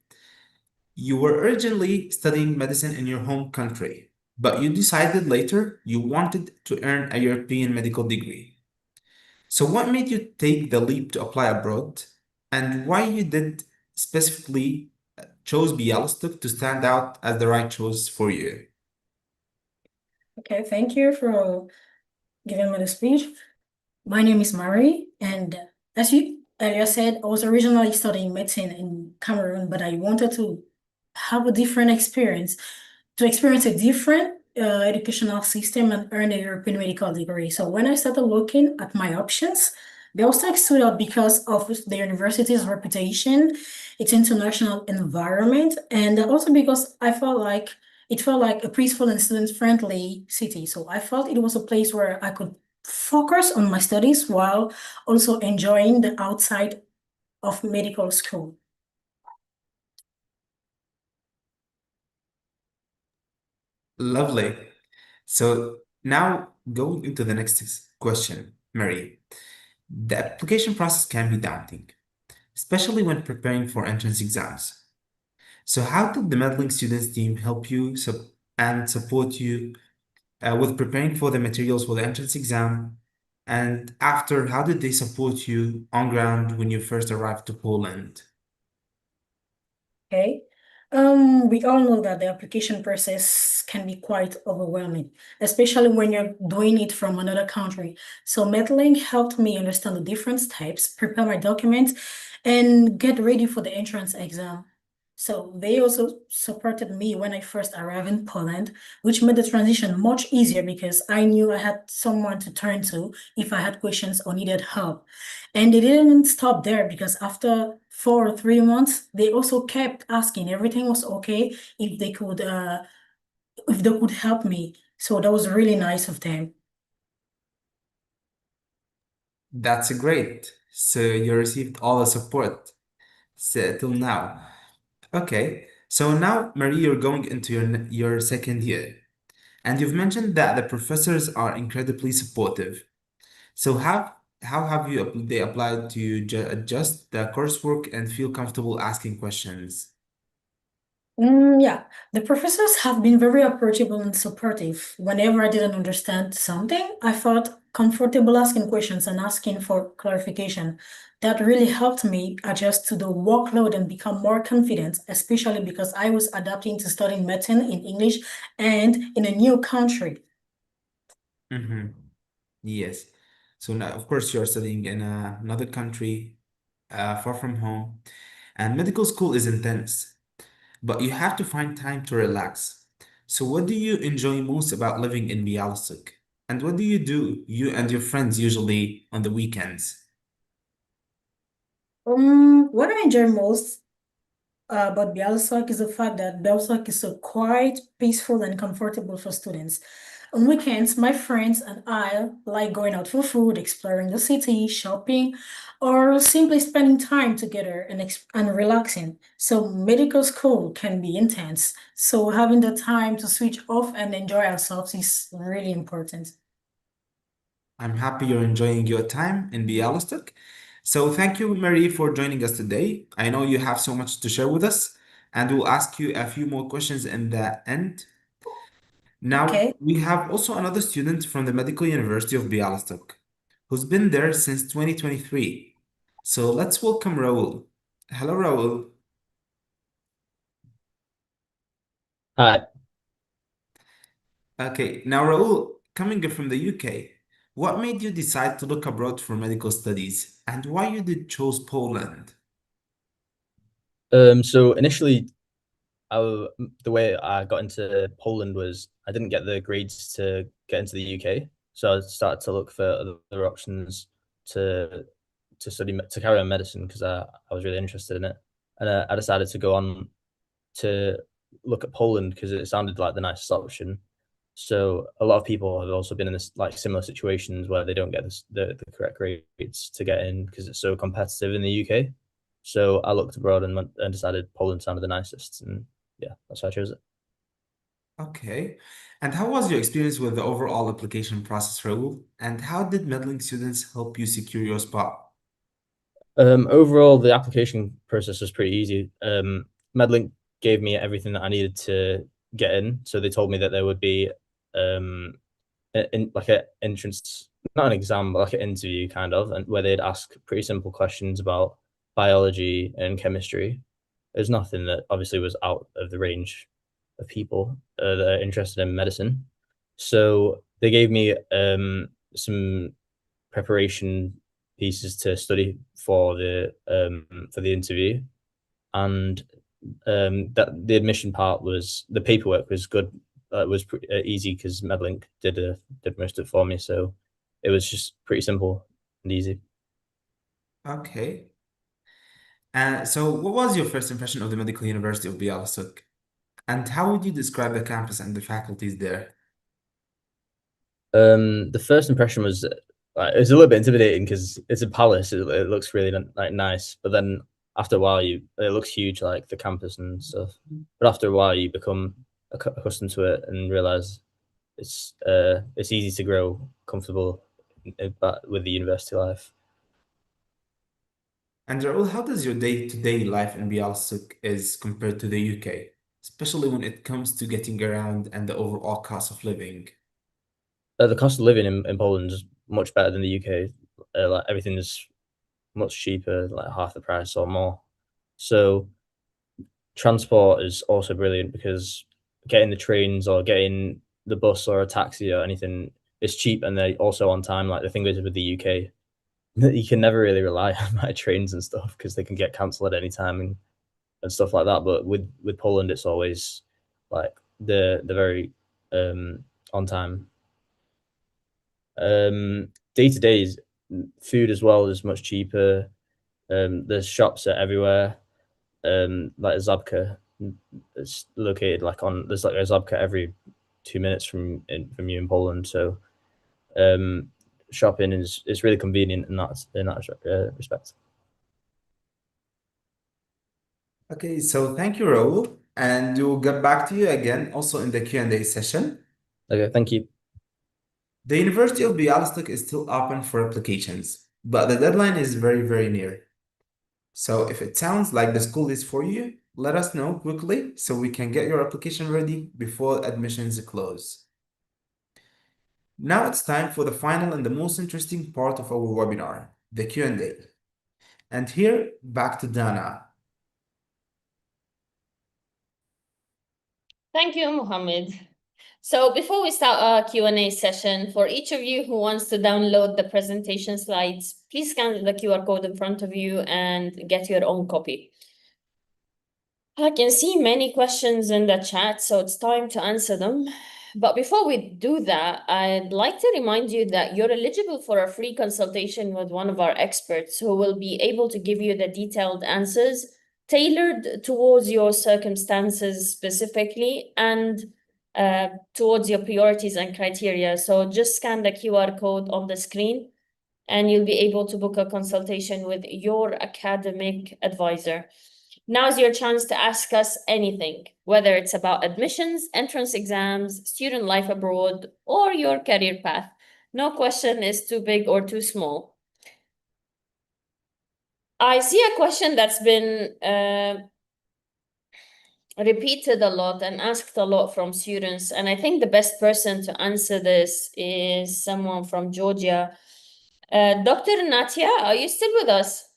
You were originally studying medicine in your home country, but you decided later you wanted to earn a European medical degree. So what made you take the leap to apply abroad, and why you did specifically chose Białystok to stand out as the right choice for you? Okay, thank you for giving me the speech. My name is Mari, and as you earlier said, I was originally studying medicine in Cameroon, but I wanted to have a different experience, to experience a different educational system and earn a European medical degree. So when I started looking at my options, Białystok stood out because of the university's reputation, its international environment, and also because it felt like a peaceful and student-friendly city. So I felt it was a place where I could focus on my studies while also enjoying the outside of medical school. Lovely. So now going into the next question, Mary. The application process can be daunting, especially when preparing for entrance exams. So how did the meddling students team help you and support you with preparing for the materials for the entrance exam? And after, how did they support you on ground when you first arrived to Poland? Okay. We all know that the application process can be quite overwhelming, especially when you're doing it from another country. So Metlink helped me understand the different types, prepare my documents, and get ready for the entrance exam. So they also supported me when I first arrived in Poland, which made the transition much easier because I knew I had someone to turn to if I had questions or needed help. And they didn't stop there because after 4 or 3 months, they also kept asking everything was okay if they could help me. So that was really nice of them. That's great. So you received all the support till now. Okay. So now, Marie, you're going into your second year, and you've mentioned that the professors are incredibly supportive. So how have they applied to you adjust the coursework and feel comfortable asking questions? Yeah, the professors have been very approachable and supportive. Whenever I didn't understand something, I felt comfortable asking questions and asking for clarification. That really helped me adjust to the workload and become more confident, especially because I was adapting to studying medicine in English and in a new country. Mm-hmm. Yes. So now, of course, you're studying in another country, far from home, and medical school is intense, but you have to find time to relax. So, what do you enjoy most about living in Bialystok? And what do you do, you and your friends, usually on the weekends? What I enjoy most about Białystok is the fact that Białystok is so quiet, peaceful, and comfortable for students. On weekends, my friends and I like going out for food, exploring the city, shopping, or simply spending time together and relaxing. So medical school can be intense. So having the time to switch off and enjoy ourselves is really important. I'm happy you're enjoying your time in Bialystok. So thank you, Marie, for joining us today. I know you have so much to share with us, and we'll ask you a few more questions in the end. Now, Okay. we have also another student from the Medical University of Bialystok who's been there since 2023. So let's welcome Raul. Hello, Raul. Hi. Okay, now Raul, coming from the UK, what made you decide to look abroad for medical studies and why you did chose Poland? So initially, the way I got into Poland was I didn't get the grades to get into the UK, so I started to look for other options to to carry on medicine because I was really interested in it, and I decided to go on to look at Poland because it sounded like the nicest option. So a lot of people have also been in this like similar situations where they don't get the correct grades to get in because it's so competitive in the UK. So I looked abroad and decided Poland sounded the nicest, and yeah, that's why I chose it. Okay. And how was your experience with the overall application process, Raul? And how did meddling students help you secure your spot? Overall, the application process was pretty easy. Medlink gave me everything that I needed to get in. So they told me that there would be um, in like an entrance, not an exam, but like an interview kind of, and where they'd ask pretty simple questions about biology and chemistry. There's nothing that obviously was out of the range of people that are interested in medicine. So they gave me some preparation pieces to study for the interview, and that the admission part was the paperwork was good. It was pretty easy because Medlink did most of it for me, so it was just pretty simple and easy. Okay. So what was your first impression of the Medical University of Bialystok? And how would you describe the campus and the faculties there? The first impression was it was a little bit intimidating because it's a palace. It looks really like nice, but then after a while, it looks huge, like the campus and stuff. But after a while, you become accustomed to it and realize it's easy to grow comfortable but with the university life. And Raul, how does your day-to-day life in Bialystok is compared to the UK, especially when it comes to getting around and the overall cost of living? The cost of living in Poland is much better than the UK. Like everything is much cheaper, like half the price or more. So transport is also brilliant because getting the trains or getting the bus or a taxi or anything is cheap and they're also on time. Like the thing is with the UK, you can never really rely on my trains and stuff because they can get cancelled at any time and stuff like that. But with Poland, it's always like the very on time. Day to day food as well is much cheaper. There's shops are everywhere. Like Zabka, it's located like on there's like a Zabka every 2 minutes from you in Poland. So shopping is really convenient in that respect. Okay, so thank you, Raul, and we'll get back to you again also in the Q&A session. Okay, thank you. The University of Bialystok is still open for applications, but the deadline is very, very near. So if it sounds like the school is for you, let us know quickly so we can get your application ready before admissions close. Now it's time for the final and the most interesting part of our webinar, the Q&A. And here, back to Dana. Thank you, Mohammed. So before we start our Q&A session, for each of you who wants to download the presentation slides, please scan the QR code in front of you and get your own copy. I can see many questions in the chat, so it's time to answer them. But before we do that, I'd like to remind you that you're eligible for a free consultation with one of our experts who will be able to give you the detailed answers tailored towards your circumstances specifically and towards your priorities and criteria. So just scan the QR code on the screen and you'll be able to book a consultation with your academic advisor. Now's your chance to ask us anything, whether it's about admissions, entrance exams, student life abroad, or your career path. No question is too big or too small. I see a question that's been repeated a lot and asked a lot from students, and I think the best person to answer this is someone from Georgia. Dr. Natia, are you still with us?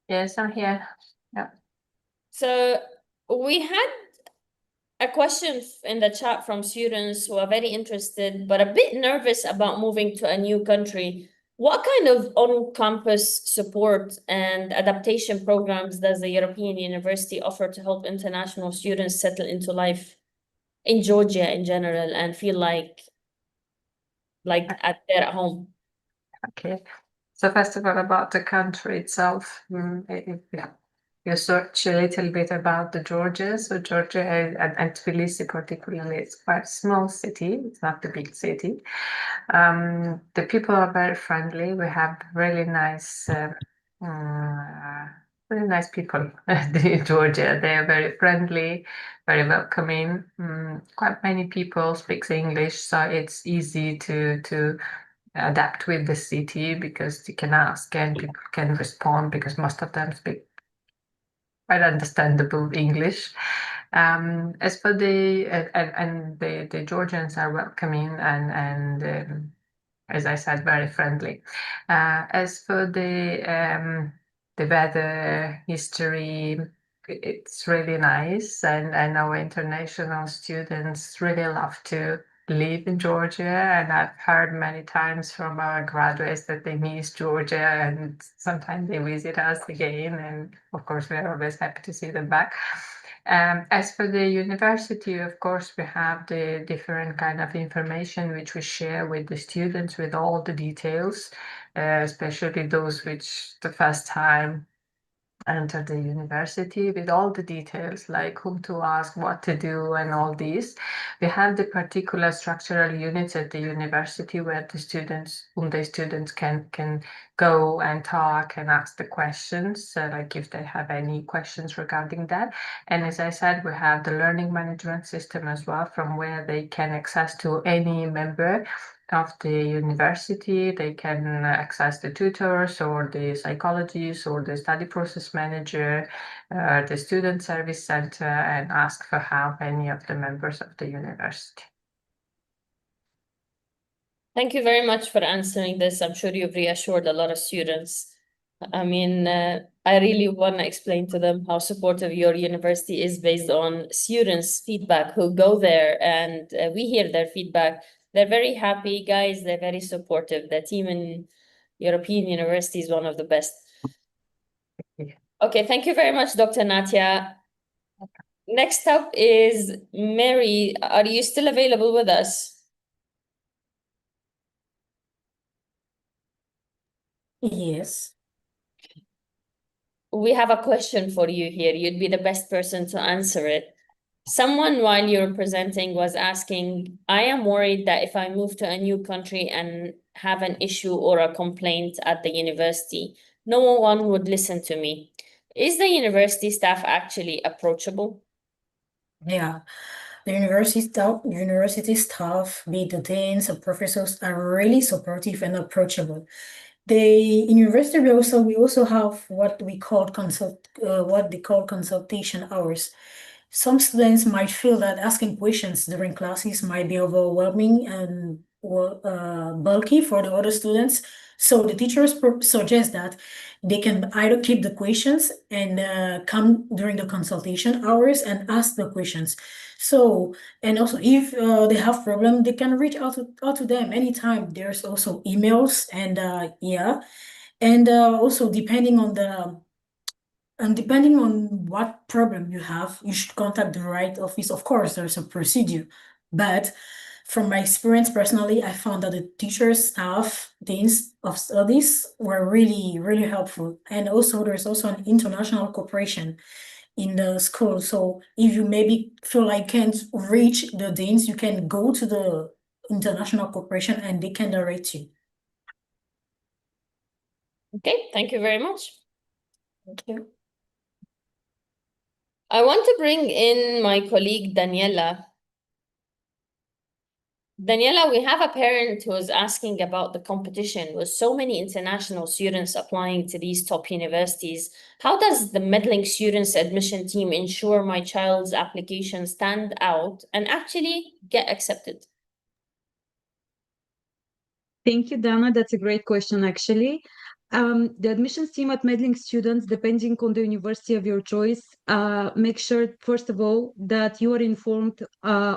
Yes, I'm here. Yeah. So we had a question in the chat from students who are very interested, but a bit nervous about moving to a new country. What kind of on-campus support and adaptation programs does the European University offer to help international students settle into life in Georgia in general and feel like they're at home? Okay. So first of all, about the country itself, you search a little bit about the Georgia. So Georgia and Tbilisi particularly, it's quite a small city. It's not a big city. The people are very friendly. We have really nice people in Georgia. They are very friendly, very welcoming. Quite many people speak English, so it's easy to adapt with the city because you can ask and people can respond because most of them speak quite understandable English. As for the Georgians are welcoming and as I said, very friendly. As for the weather, history, it's really nice, and our international students really love to live in Georgia, and I've heard many times from our graduates that they miss Georgia and sometimes they visit us again, and of course we're always happy to see them back. As for the university, of course, we have the different kind of information which we share with the students with all the details, especially those which the first time enter the university with all the details like whom to ask, what to do, and all these. We have the particular structural units at the university where the students can go and talk and ask the questions, like if they have any questions regarding that. And as I said, we have the learning management system as well, from where they can access to any member of the university. They can access the tutors or the psychologists or the study process manager, the student service center, and ask for help any of the members of the university. Thank you very much for answering this. I'm sure you've reassured a lot of students. I mean, I really want to explain to them how supportive your university is based on students' feedback who go there, and we hear their feedback. They're very happy, guys. They're very supportive. The team in European University is one of the best. Okay, thank you very much, Dr. Natia. Next up is Mary. Are you still available with us? Yes. We have a question for you here. You'd be the best person to answer it. Someone, while you were presenting, was asking, I am worried that if I move to a new country and have an issue or a complaint at the university, no one would listen to me. Is the university staff actually approachable? Yeah. The university staff, be it the deans or professors, are really supportive and approachable. In university we also have what they call consultation hours. Some students might feel that asking questions during classes might be overwhelming and bulky for the other students. So the teachers suggest that they can either keep the questions and come during the consultation hours and ask the questions. So, and also if they have problem, they can reach out to them anytime. There's also emails and yeah. And also depending on what problem you have, you should contact the right office. Of course, there's a procedure, but from my experience personally, I found that the teachers, staff, deans of studies were really, really helpful. And also there's also an international cooperation in the school. So if you maybe feel like can't reach the deans, you can go to the international cooperation and they can direct you. Okay, thank you very much. Thank you. I want to bring in my colleague, Daniela. Daniela, we have a parent who is asking about the competition with so many international students applying to these top universities. How does the meddling students admission team ensure my child's application stand out and actually get accepted? Thank you, Dana. That's a great question, actually. The admissions team at meddling students, depending on the university of your choice, make sure, first of all, that you are informed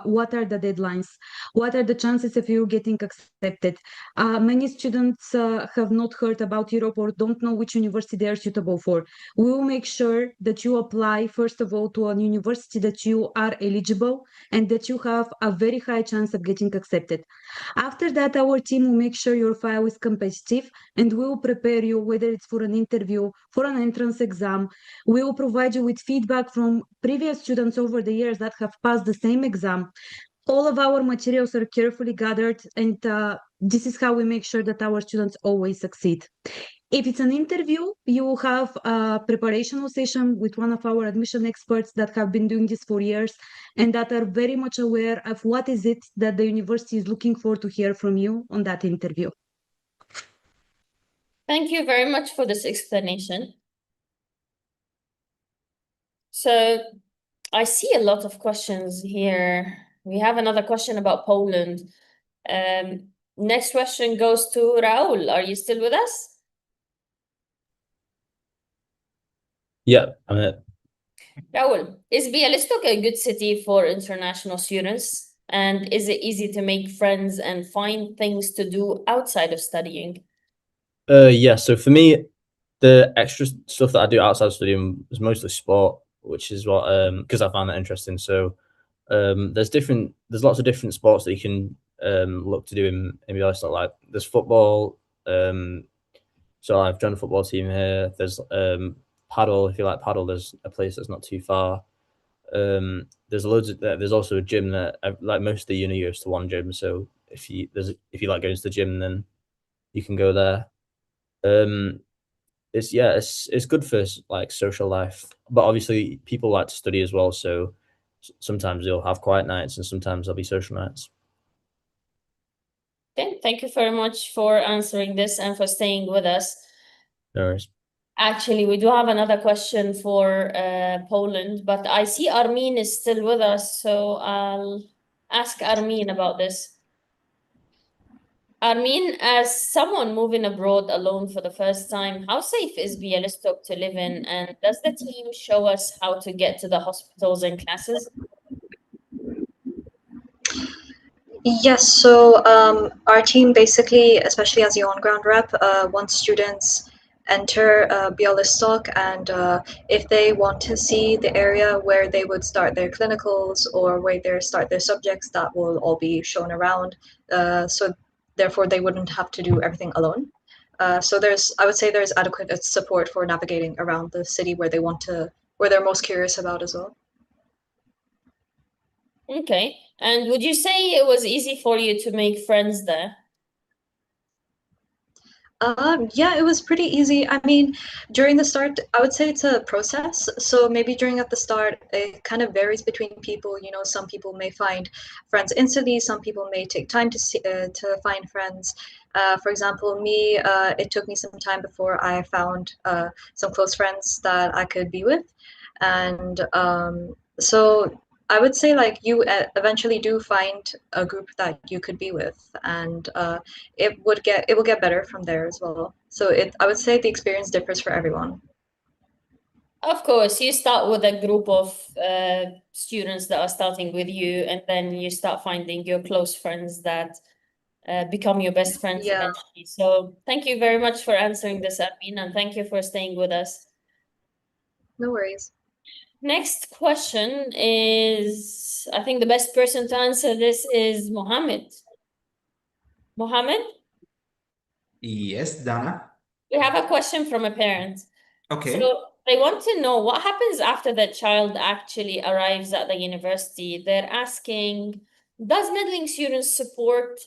what are the deadlines, what are the chances of you getting accepted. Many students have not heard about Europe or don't know which university they are suitable for. We will make sure that you apply, first of all, to a university that you are eligible and that you have a very high chance of getting accepted. After that, our team will make sure your file is competitive and we will prepare you, whether it's for an interview, for an entrance exam. We will provide you with feedback from previous students over the years that have passed the same exam. All of our materials are carefully gathered, and this is how we make sure that our students always succeed. If it's an interview, you will have a preparational session with one of our admission experts that have been doing this for years and that are very much aware of what is it that the university is looking for to hear from you on that interview. Thank you very much for this explanation. So I see a lot of questions here. We have another question about Poland. Next question goes to Raul. Are you still with us? Yeah, I'm it. Raul, is Bialystok a good city for international students? And is it easy to make friends and find things to do outside of studying? Yeah, so for me, the extra stuff that I do outside studying is mostly sport, which is what because I found that interesting. So there's lots of different sports that you can look to do in Bialystok. Like there's football. So I've joined a football team here. There's paddle. If you like paddle, there's a place that's not too far. There's also a gym that like most of the uni goes to one gym. So if you like going to the gym, then you can go there. It's good for like social life, but obviously people like to study as well. So sometimes you'll have quiet nights and sometimes there'll be social nights. Okay, thank you very much for answering this and for staying with us. No worries. Actually, we do have another question for Poland, but I see Armin is still with us, so I'll ask Armin about this. Armin, as someone moving abroad alone for the first time, how safe is Bialystok to live in? And does the team show us how to get to the hospitals and classes? Yes, so our team basically, especially as the on-ground rep, once students enter Bialystok and if they want to see the area where they would start their clinicals or where they start their subjects, that will all be shown around. So therefore, they wouldn't have to do everything alone. So I would say there's adequate support for navigating around the city where where they're most curious about as well. Okay. And would you say it was easy for you to make friends there? Yeah, it was pretty easy. I mean, during the start, I would say it's a process. So maybe during at the start, it kind of varies between people. You know, some people may find friends instantly. Some people may take time to find friends. For example, me, it took me some time before I found some close friends that I could be with, and so I would say like you eventually do find a group that you could be with, and it will get better from there as well. So I would say the experience differs for everyone. Of course, you start with a group of students that are starting with you, and then you start finding your close friends that become your best friends Yeah. eventually. So thank you very much for answering this, Armin, and thank you for staying with us. No worries. Next question is, I think the best person to answer this is Mohammed. Mohammed, Yes, Dana. we have a question from a parent. Okay. So they want to know what happens after the child actually arrives at the university. They're asking, does meddling students support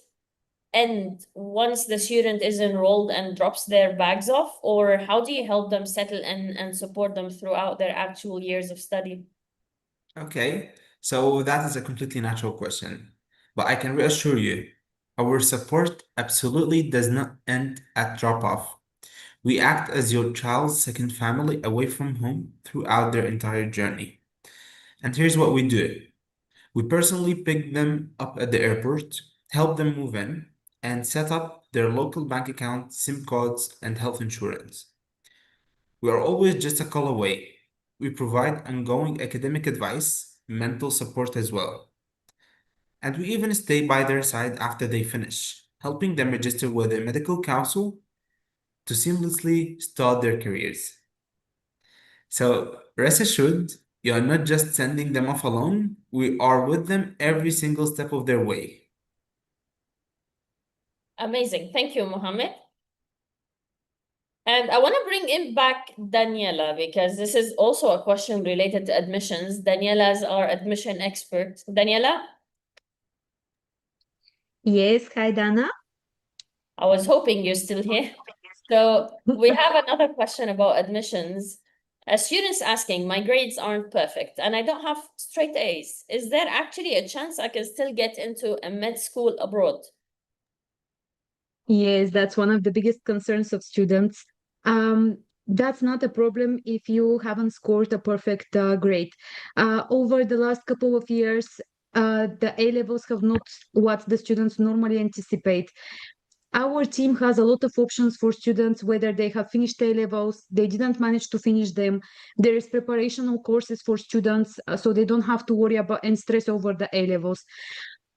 end once the student is enrolled and drops their bags off? Or how do you help them settle and support them throughout their actual years of study? Okay, so that is a completely natural question, but I can reassure you, our support absolutely does not end at drop-off. We act as your child's second family away from home throughout their entire journey. And here's what we do. We personally pick them up at the airport, help them move in, and set up their local bank account, SIM cards, and health insurance. We are always just a call away. We provide ongoing academic advice, mental support as well. And we even stay by their side after they finish, helping them register with a medical council to seamlessly start their careers. So rest assured, you are not just sending them off alone, we are with them every single step of their way. Amazing. Thank you, Mohammed. And I want to bring in back Daniela because this is also a question related to admissions. Daniela is our admission expert. Daniela, Yes, hi Dana. I was hoping you're still here. So we have another question about admissions. A student's asking, my grades aren't perfect and I don't have straight A's. Is there actually a chance I can still get into a med school abroad? Yes, that's one of the biggest concerns of students. That's not a problem if you haven't scored a perfect grade. Over the last couple of years, the A levels have not what the students normally anticipate. Our team has a lot of options for students, whether they have finished A levels, they didn't manage to finish them. There is preparational courses for students, so they don't have to worry about and stress over the A levels.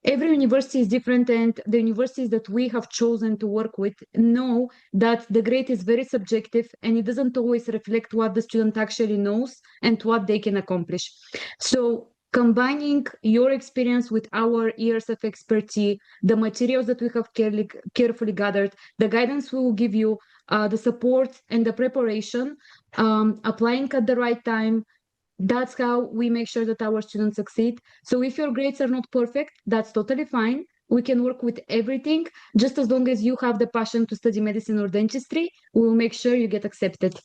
Every university is different, and the universities that we have chosen to work with know that the grade is very subjective and it doesn't always reflect what the student actually knows and what they can accomplish. So combining your experience with our years of expertise, the materials that we have carefully gathered, the guidance we will give you, the support and the preparation, applying at the right time, that's how we make sure that our students succeed. So if your grades are not perfect, that's totally fine. We can work with everything. Just as long as you have the passion to study medicine or dentistry, we will make sure you get accepted.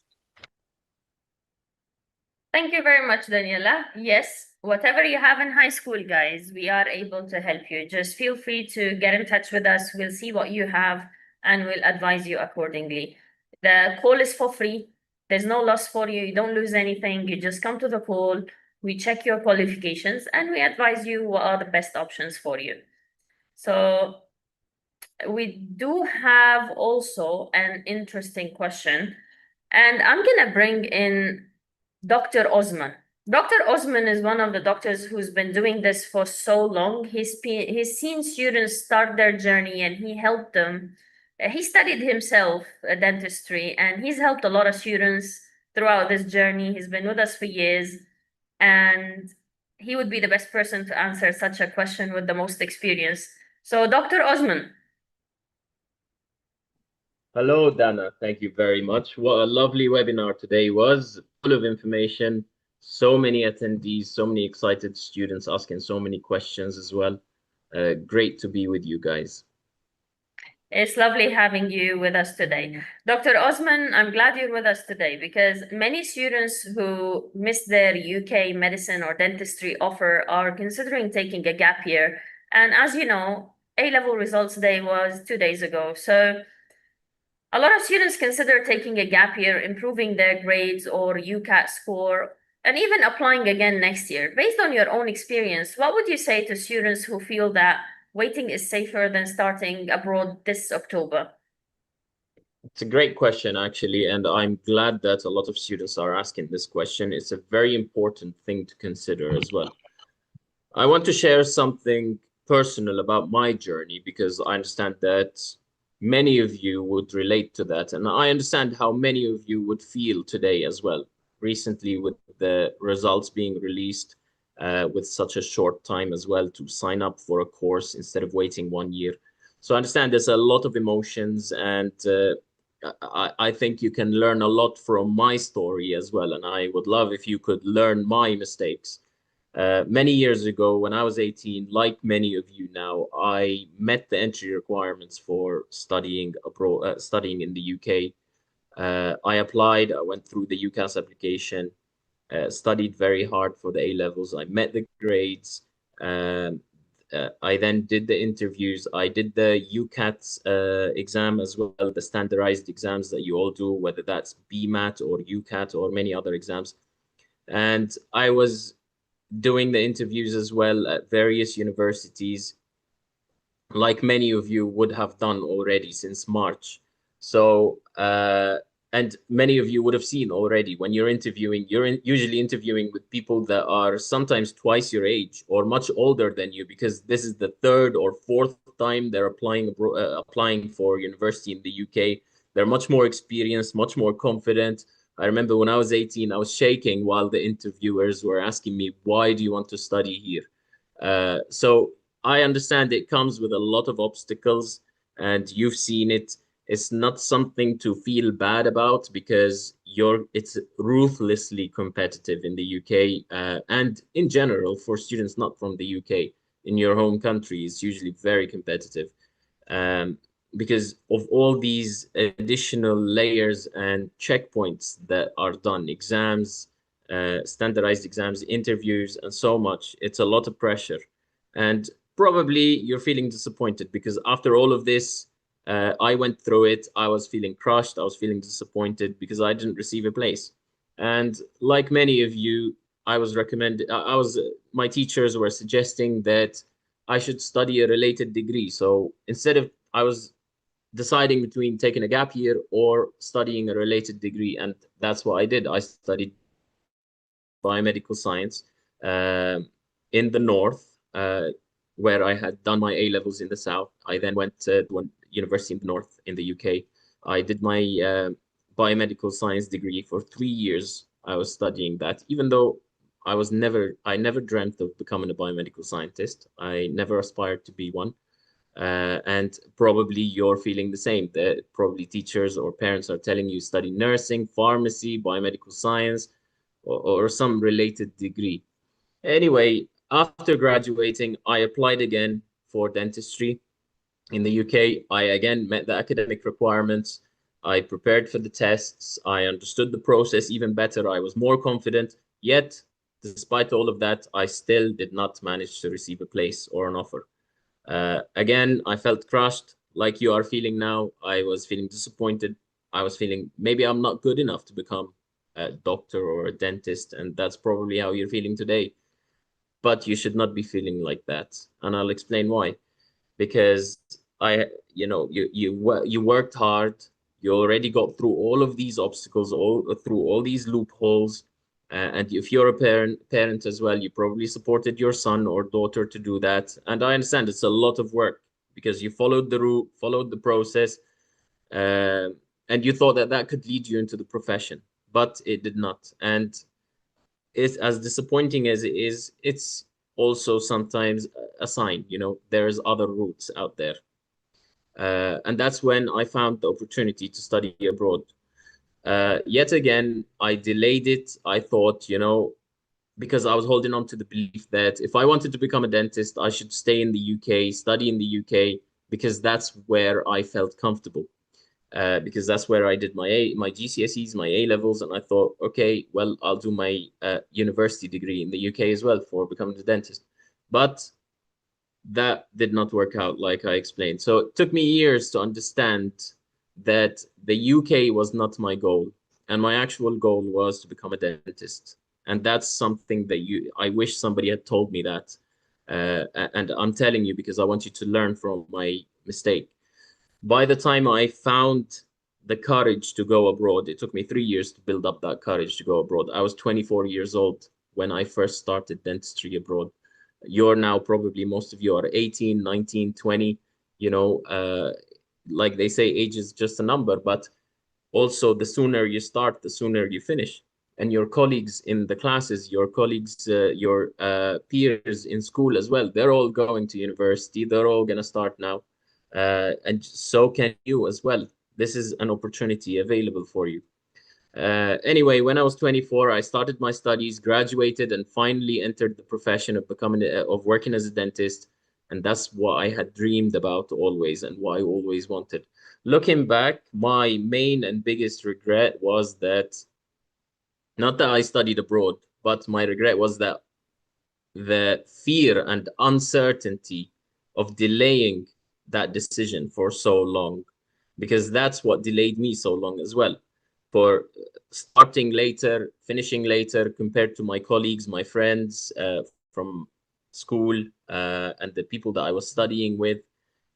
Thank you very much, Daniela. Yes, whatever you have in high school, guys, we are able to help you. Just feel free to get in touch with us. We'll see what you have and we'll advise you accordingly. The call is for free. There's no loss for you. You don't lose anything. You just come to the call. We check your qualifications and we advise you what are the best options for you. So we do have also an interesting question, and I'm gonna bring in Dr. Osman. Dr. Osman is one of the doctors who's been doing this for so long. He's seen students start their journey and he helped them. He studied himself dentistry and he's helped a lot of students throughout this journey. He's been with us for years and he would be the best person to answer such a question with the most experience. So, Dr. Osman. Hello, Dana. Thank you very much. What a lovely webinar today was, full of information, so many attendees, so many excited students asking so many questions as well. Great to be with you guys. It's lovely having you with us today. Dr. Osman, I'm glad you're with us today because many students who missed their UK medicine or dentistry offer are considering taking a gap year. And as you know, A-level results day was 2 days ago. So a lot of students consider taking a gap year, improving their grades or UCAT score, and even applying again next year. Based on your own experience, what would you say to students who feel that waiting is safer than starting abroad this October? It's a great question, actually, and I'm glad that a lot of students are asking this question. It's a very important thing to consider as well. I want to share something personal about my journey because I understand that many of you would relate to that. And I understand how many of you would feel today as well, recently with the results being released with such a short time as well to sign up for a course instead of waiting 1 year. So I understand there's a lot of emotions and I think you can learn a lot from my story as well. And I would love if you could learn my mistakes. Many years ago, when I was 18, like many of you now, I met the entry requirements for studying abroad, studying in the UK. I applied, I went through the UCAS application, studied very hard for the A levels. I met the grades. I then did the interviews. I did the UCAT exam as well, the standardized exams that you all do, whether that's BMAT or UCAT or many other exams. And I was doing the interviews as well at various universities, like many of you would have done already since March. So, and many of you would have seen already when you're interviewing, usually interviewing with people that are sometimes twice your age or much older than you, because this is the third or fourth time they're applying for university in the UK. They're much more experienced, much more confident. I remember when I was 18, I was shaking while the interviewers were asking me, why do you want to study here? So I understand it comes with a lot of obstacles and you've seen it. It's not something to feel bad about because it's ruthlessly competitive in the UK and in general for students not from the UK. In your home country, it's usually very competitive. Because of all these additional layers and checkpoints that are done, exams, standardized exams, interviews, and so much. It's a lot of pressure. And probably you're feeling disappointed because after all of this, I went through it. I was feeling crushed. I was feeling disappointed because I didn't receive a place. And like many of you, my teachers were suggesting that I should study a related degree. So instead of, I was deciding between taking a gap year or studying a related degree. And that's what I did. I studied biomedical science in the north, where I had done my A levels in the south. I then went to one university in the north in the UK. I did my biomedical science degree for 3 years. I was studying that, even though I never dreamt of becoming a biomedical scientist. I never aspired to be one. And probably you're feeling the same, that probably teachers or parents are telling you study nursing, pharmacy, biomedical science, or some related degree. Anyway, after graduating, I applied again for dentistry in the UK. I again met the academic requirements. I prepared for the tests. I understood the process even better. I was more confident. Yet, despite all of that, I still did not manage to receive a place or an offer. Again, I felt crushed like you are feeling now. I was feeling disappointed. I was feeling maybe I'm not good enough to become a doctor or a dentist, and that's probably how you're feeling today. But you should not be feeling like that, and I'll explain why. Because you worked hard. You already got through all of these obstacles, through all these loopholes. And if you're a parent as well, you probably supported your son or daughter to do that. And I understand it's a lot of work because you followed the route, followed the process, uh, and you thought that that could lead you into the profession, but it did not. And it's as disappointing as it is, it's also sometimes a sign, there's other routes out there. And that's when I found the opportunity to study abroad. Yet again, I delayed it. I thought, because I was holding on to the belief that if I wanted to become a dentist, I should stay in the UK, study in the UK, because that's where I felt comfortable. Because that's where I did my GCSEs, my A levels, and I thought, okay, well, I'll do my university degree in the UK as well for becoming a dentist. But that did not work out, like I explained. So it took me years to understand that the UK was not my goal, and my actual goal was to become a dentist. And that's something that I wish somebody had told me that. And I'm telling you because I want you to learn from my mistake. By the time I found the courage to go abroad, it took me 3 years to build up that courage to go abroad. I was 24 years old when I first started dentistry abroad. You're now probably, most of you are 18, 19, 20, like they say, age is just a number, but also the sooner you start, the sooner you finish. And your colleagues in the classes, your colleagues, your peers in school as well, they're all going to university. They're all going to start now. And so can you as well. This is an opportunity available for you. Anyway, when I was 24, I started my studies, graduated, and finally entered the profession of working as a dentist. And that's what I had dreamed about always and what I always wanted. Looking back, my main and biggest regret was that, not that I studied abroad, but my regret was that the fear and uncertainty of delaying that decision for so long, because that's what delayed me so long as well. For starting later, finishing later compared to my colleagues, my friends from school, and the people that I was studying with,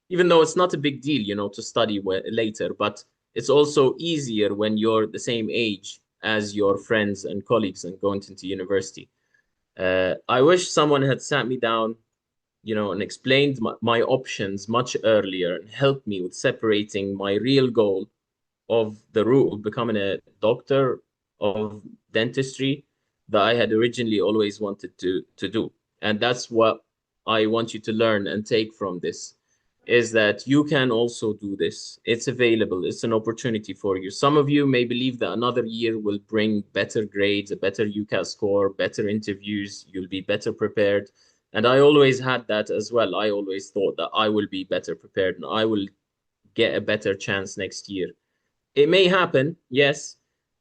even though it's not a big deal, to study later, but it's also easier when you're the same age as your friends and colleagues and going into university. I wish someone had sat me down, and explained my options much earlier and helped me with separating my real goal of the route of becoming a doctor of dentistry that I had originally always wanted to do. And that's what I want you to learn and take from this, is that you can also do this. It's available. It's an opportunity for you. Some of you may believe that another year will bring better grades, a better UCAT score, better interviews, you'll be better prepared. And I always had that as well. I always thought that I will be better prepared and I will get a better chance next year. It may happen, yes,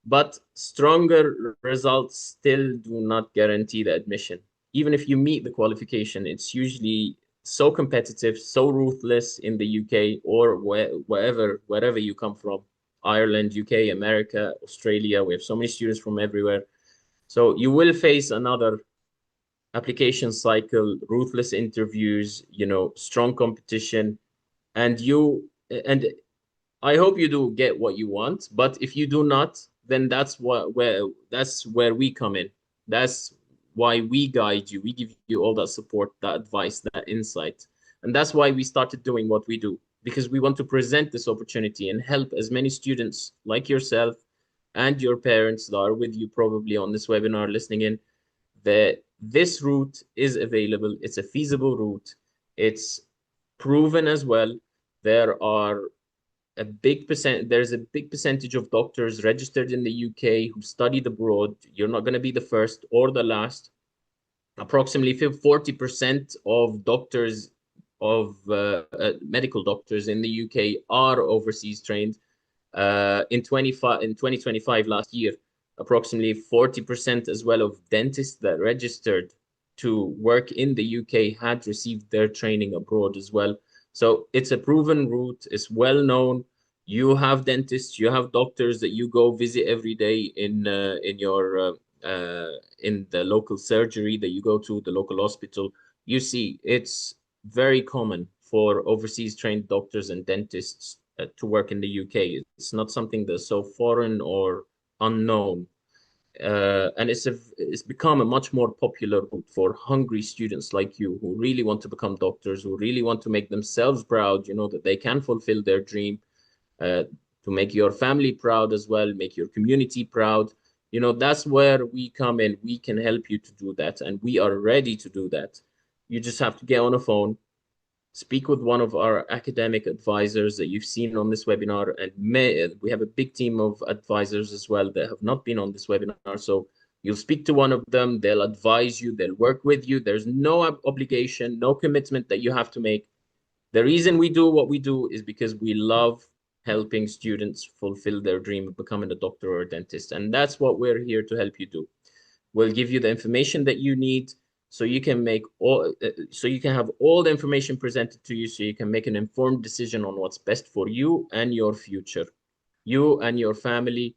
but stronger results still do not guarantee the admission. Even if you meet the qualification, it's usually so competitive, so ruthless in the UK or wherever you come from. Ireland, UK, America, Australia, we have so many students from everywhere. So you will face another application cycle, ruthless interviews, strong competition, and I hope you do get what you want, but if you do not, then that's where we come in. That's why we guide you. We give you all that support, that advice, that insight. And that's why we started doing what we do, because we want to present this opportunity and help as many students like yourself and your parents that are with you probably on this webinar listening in, that this route is available. It's a feasible route. It's proven as well. There's a big percentage of doctors registered in the UK who studied abroad. You're not going to be the first or the last. Approximately 40% of doctors, medical doctors in the UK are overseas trained. In 2025 last year, approximately 40% as well of dentists that registered to work in the UK had received their training abroad as well. So it's a proven route, it's well known. You have dentists, you have doctors that you go visit every day in your in the local surgery that you go to, the local hospital. You see, it's very common for overseas trained doctors and dentists to work in the UK. It's not something that's so foreign or unknown. And it's become a much more popular route for hungry students like you who really want to become doctors, who really want to make themselves proud, you know, that they can fulfill their dream, to make your family proud as well, make your community proud. You know, that's where we come in. We can help you to do that, and we are ready to do that. You just have to get on a phone, speak with one of our academic advisors that you've seen on this webinar, and we have a big team of advisors as well that have not been on this webinar. So you'll speak to one of them, they'll advise you, they'll work with you. There's no obligation, no commitment that you have to make. The reason we do what we do is because we love helping students fulfill their dream of becoming a doctor or a dentist. And that's what we're here to help you do. We'll give you the information that you need so you can have all the information presented to you so you can make an informed decision on what's best for you and your future. You and your family,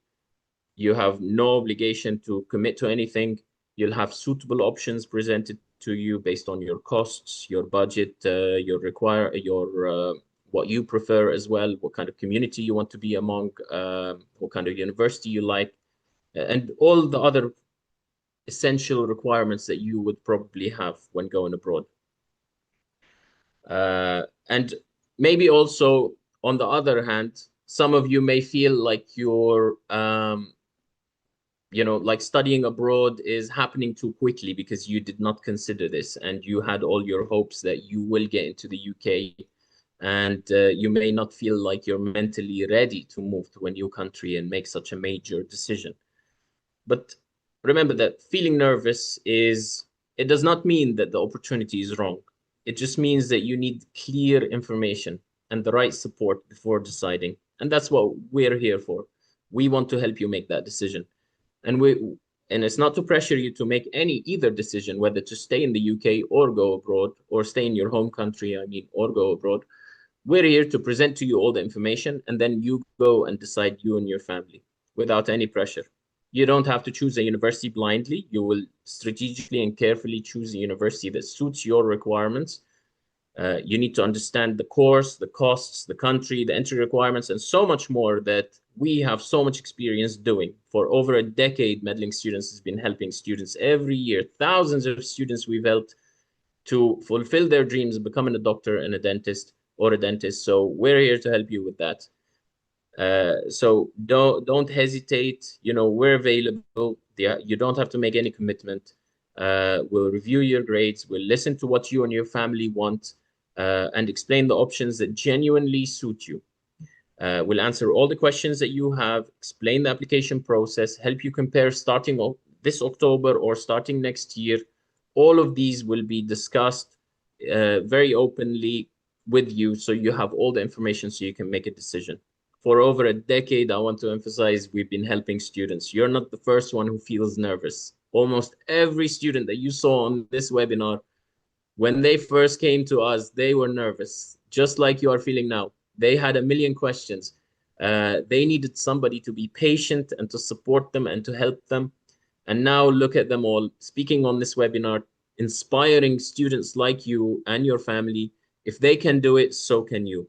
you have no obligation to commit to anything. You'll have suitable options presented to you based on your costs, your budget, what you prefer as well, what kind of community you want to be among, what kind of university you like, and all the other essential requirements that you would probably have when going abroad. And maybe also, on the other hand, some of you may feel like you're, you know, like studying abroad is happening too quickly because you did not consider this and you had all your hopes that you will get into the UK, and you may not feel like you're mentally ready to move to a new country and make such a major decision. But remember that feeling nervous it does not mean that the opportunity is wrong. It just means that you need clear information and the right support before deciding. And that's what we're here for. We want to help you make that decision. And it's not to pressure you to make either decision, whether to stay in the UK or go abroad, or stay in your home country, or go abroad. We're here to present to you all the information, and then you go and decide, you and your family, without any pressure. You don't have to choose a university blindly. You will strategically and carefully choose a university that suits your requirements. You need to understand the course, the costs, the country, the entry requirements, and so much more that we have so much experience doing. For over a decade, Meddling Students has been helping students every year. Thousands of students we've helped to fulfill their dreams of becoming a doctor and a dentist or a dentist. So we're here to help you with that. So don't hesitate. You know, we're available. You don't have to make any commitment. We'll review your grades. We'll listen to what you and your family want, and explain the options that genuinely suit you. We'll answer all the questions that you have, explain the application process, help you compare starting this October or starting next year. All of these will be discussed very openly with you, so you have all the information so you can make a decision. For over a decade, I want to emphasize, we've been helping students. You're not the first one who feels nervous. Almost every student that you saw on this webinar, when they first came to us, they were nervous, just like you are feeling now. They had a million questions. They needed somebody to be patient and to support them and to help them. And now look at them all speaking on this webinar, inspiring students like you and your family. If they can do it, so can you.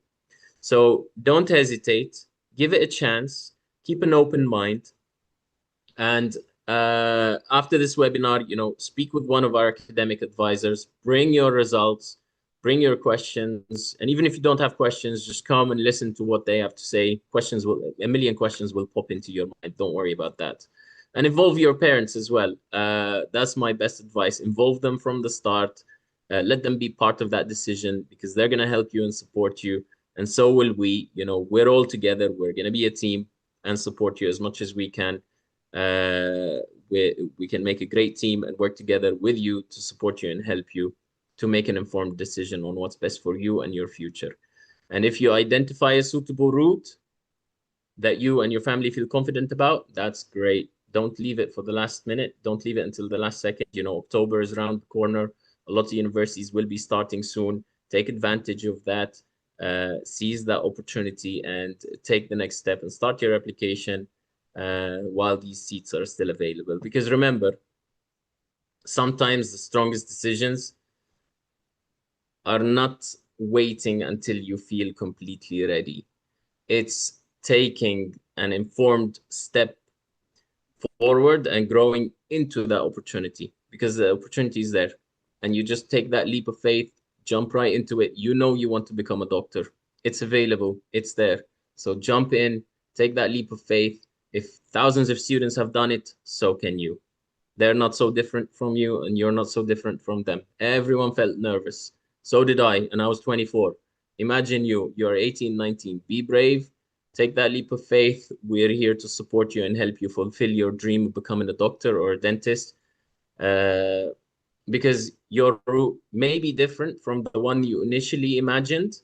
So don't hesitate, give it a chance, keep an open mind. And after this webinar, you know, speak with one of our academic advisors, bring your results, bring your questions. And even if you don't have questions, just come and listen to what they have to say. A million questions will pop into your mind. Don't worry about that. And involve your parents as well. That's my best advice. Involve them from the start. Let them be part of that decision, because they're going to help you and support you. And so will we. You know, we're all together. We're going to be a team and support you as much as we can. We can make a great team and work together with you to support you and help you to make an informed decision on what's best for you and your future. And if you identify a suitable route that you and your family feel confident about, that's great. Don't leave it for the last minute. Don't leave it until the last second. You know, October is around the corner. A lot of universities will be starting soon. Take advantage of that. Seize that opportunity and take the next step and start your application while these seats are still available. Because remember, sometimes the strongest decisions are not waiting until you feel completely ready. It's taking an informed step forward and growing into that opportunity, because the opportunity is there. And you just take that leap of faith, jump right into it. You know you want to become a doctor. It's available. It's there. So jump in, take that leap of faith. If thousands of students have done it, so can you. They're not so different from you, and you're not so different from them. Everyone felt nervous. So did I, and I was 24. Imagine you're 18, 19. Be brave. Take that leap of faith. We're here to support you and help you fulfill your dream of becoming a doctor or a dentist. Because your route may be different from the one you initially imagined,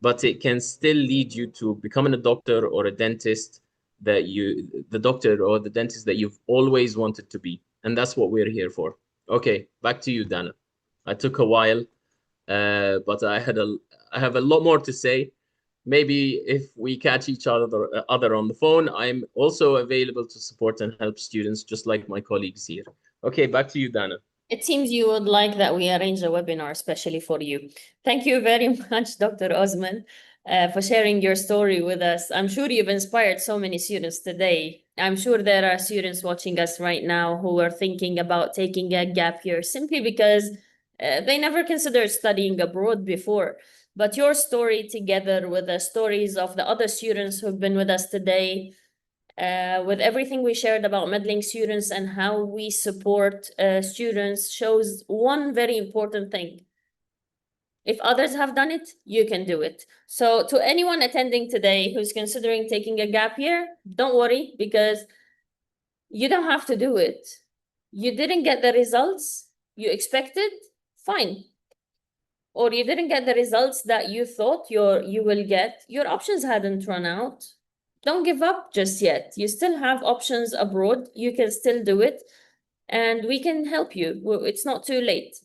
but it can still lead you to becoming a doctor or a dentist the doctor or the dentist that you've always wanted to be. And that's what we're here for. Okay, back to you, Dana. I took a while, but I have a lot more to say. Maybe if we catch each other on the phone, I'm also available to support and help students, just like my colleagues here. Okay, back to you, Dana. It seems you would like that we arrange a webinar especially for you. Thank you very much, Dr. Osman, for sharing your story with us. I'm sure you've inspired so many students today. I'm sure there are students watching us right now who are thinking about taking a gap year simply because they never considered studying abroad before. But your story, together with the stories of the other students who've been with us today, with everything we shared about meddling students and how we support students, shows one very important thing. If others have done it, you can do it. So to anyone attending today who's considering taking a gap year, don't worry, because you don't have to do it. You didn't get the results you expected, fine. Or you didn't get the results that you thought you will get, your options hadn't run out. Don't give up just yet. You still have options abroad. You can still do it, and we can help you. It's not too late.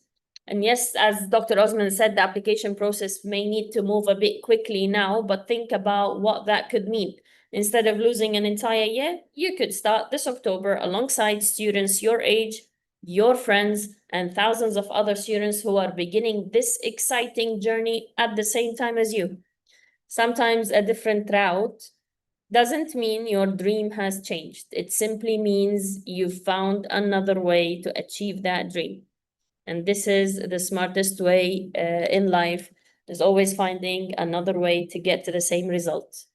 And yes, as Dr. Osman said, the application process may need to move a bit quickly now, but think about what that could mean. Instead of losing an entire year, you could start this October alongside students your age, your friends, and thousands of other students who are beginning this exciting journey at the same time as you. Sometimes a different route doesn't mean your dream has changed. It simply means you found another way to achieve that dream. And this is the smartest way in life, is always finding another way to get to the same result.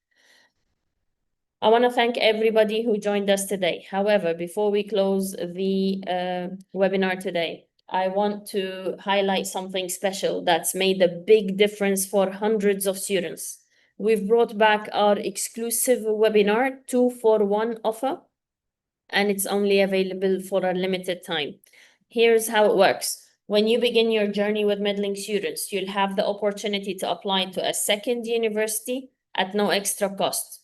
I want to thank everybody who joined us today. However, before we close the webinar today, I want to highlight something special that's made a big difference for hundreds of students. We've brought back our exclusive webinar 2-for-1 offer, and it's only available for a limited time. Here's how it works. When you begin your journey with meddling students, you'll have the opportunity to apply to a second university at no extra cost.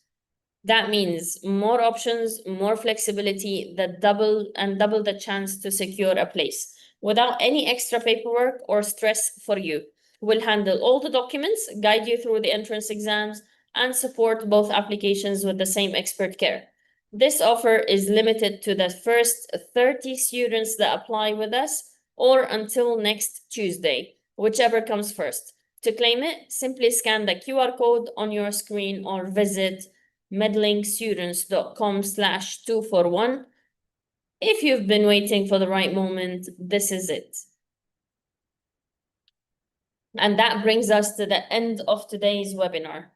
That means more options, more flexibility, double the chance to secure a place without any extra paperwork or stress for you. We'll handle all the documents, guide you through the entrance exams, and support both applications with the same expert care. This offer is limited to the first 30 students that apply with us, or until next Tuesday, whichever comes first. To claim it, simply scan the QR code on your screen or visit meddlingstudents.com/2-for-1. If you've been waiting for the right moment, this is it. And that brings us to the end of today's webinar.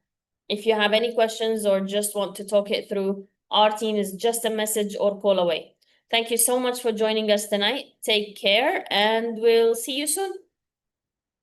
If you have any questions or just want to talk it through, our team is just a message or call away. Thank you so much for joining us tonight. Take care, and we'll see you soon.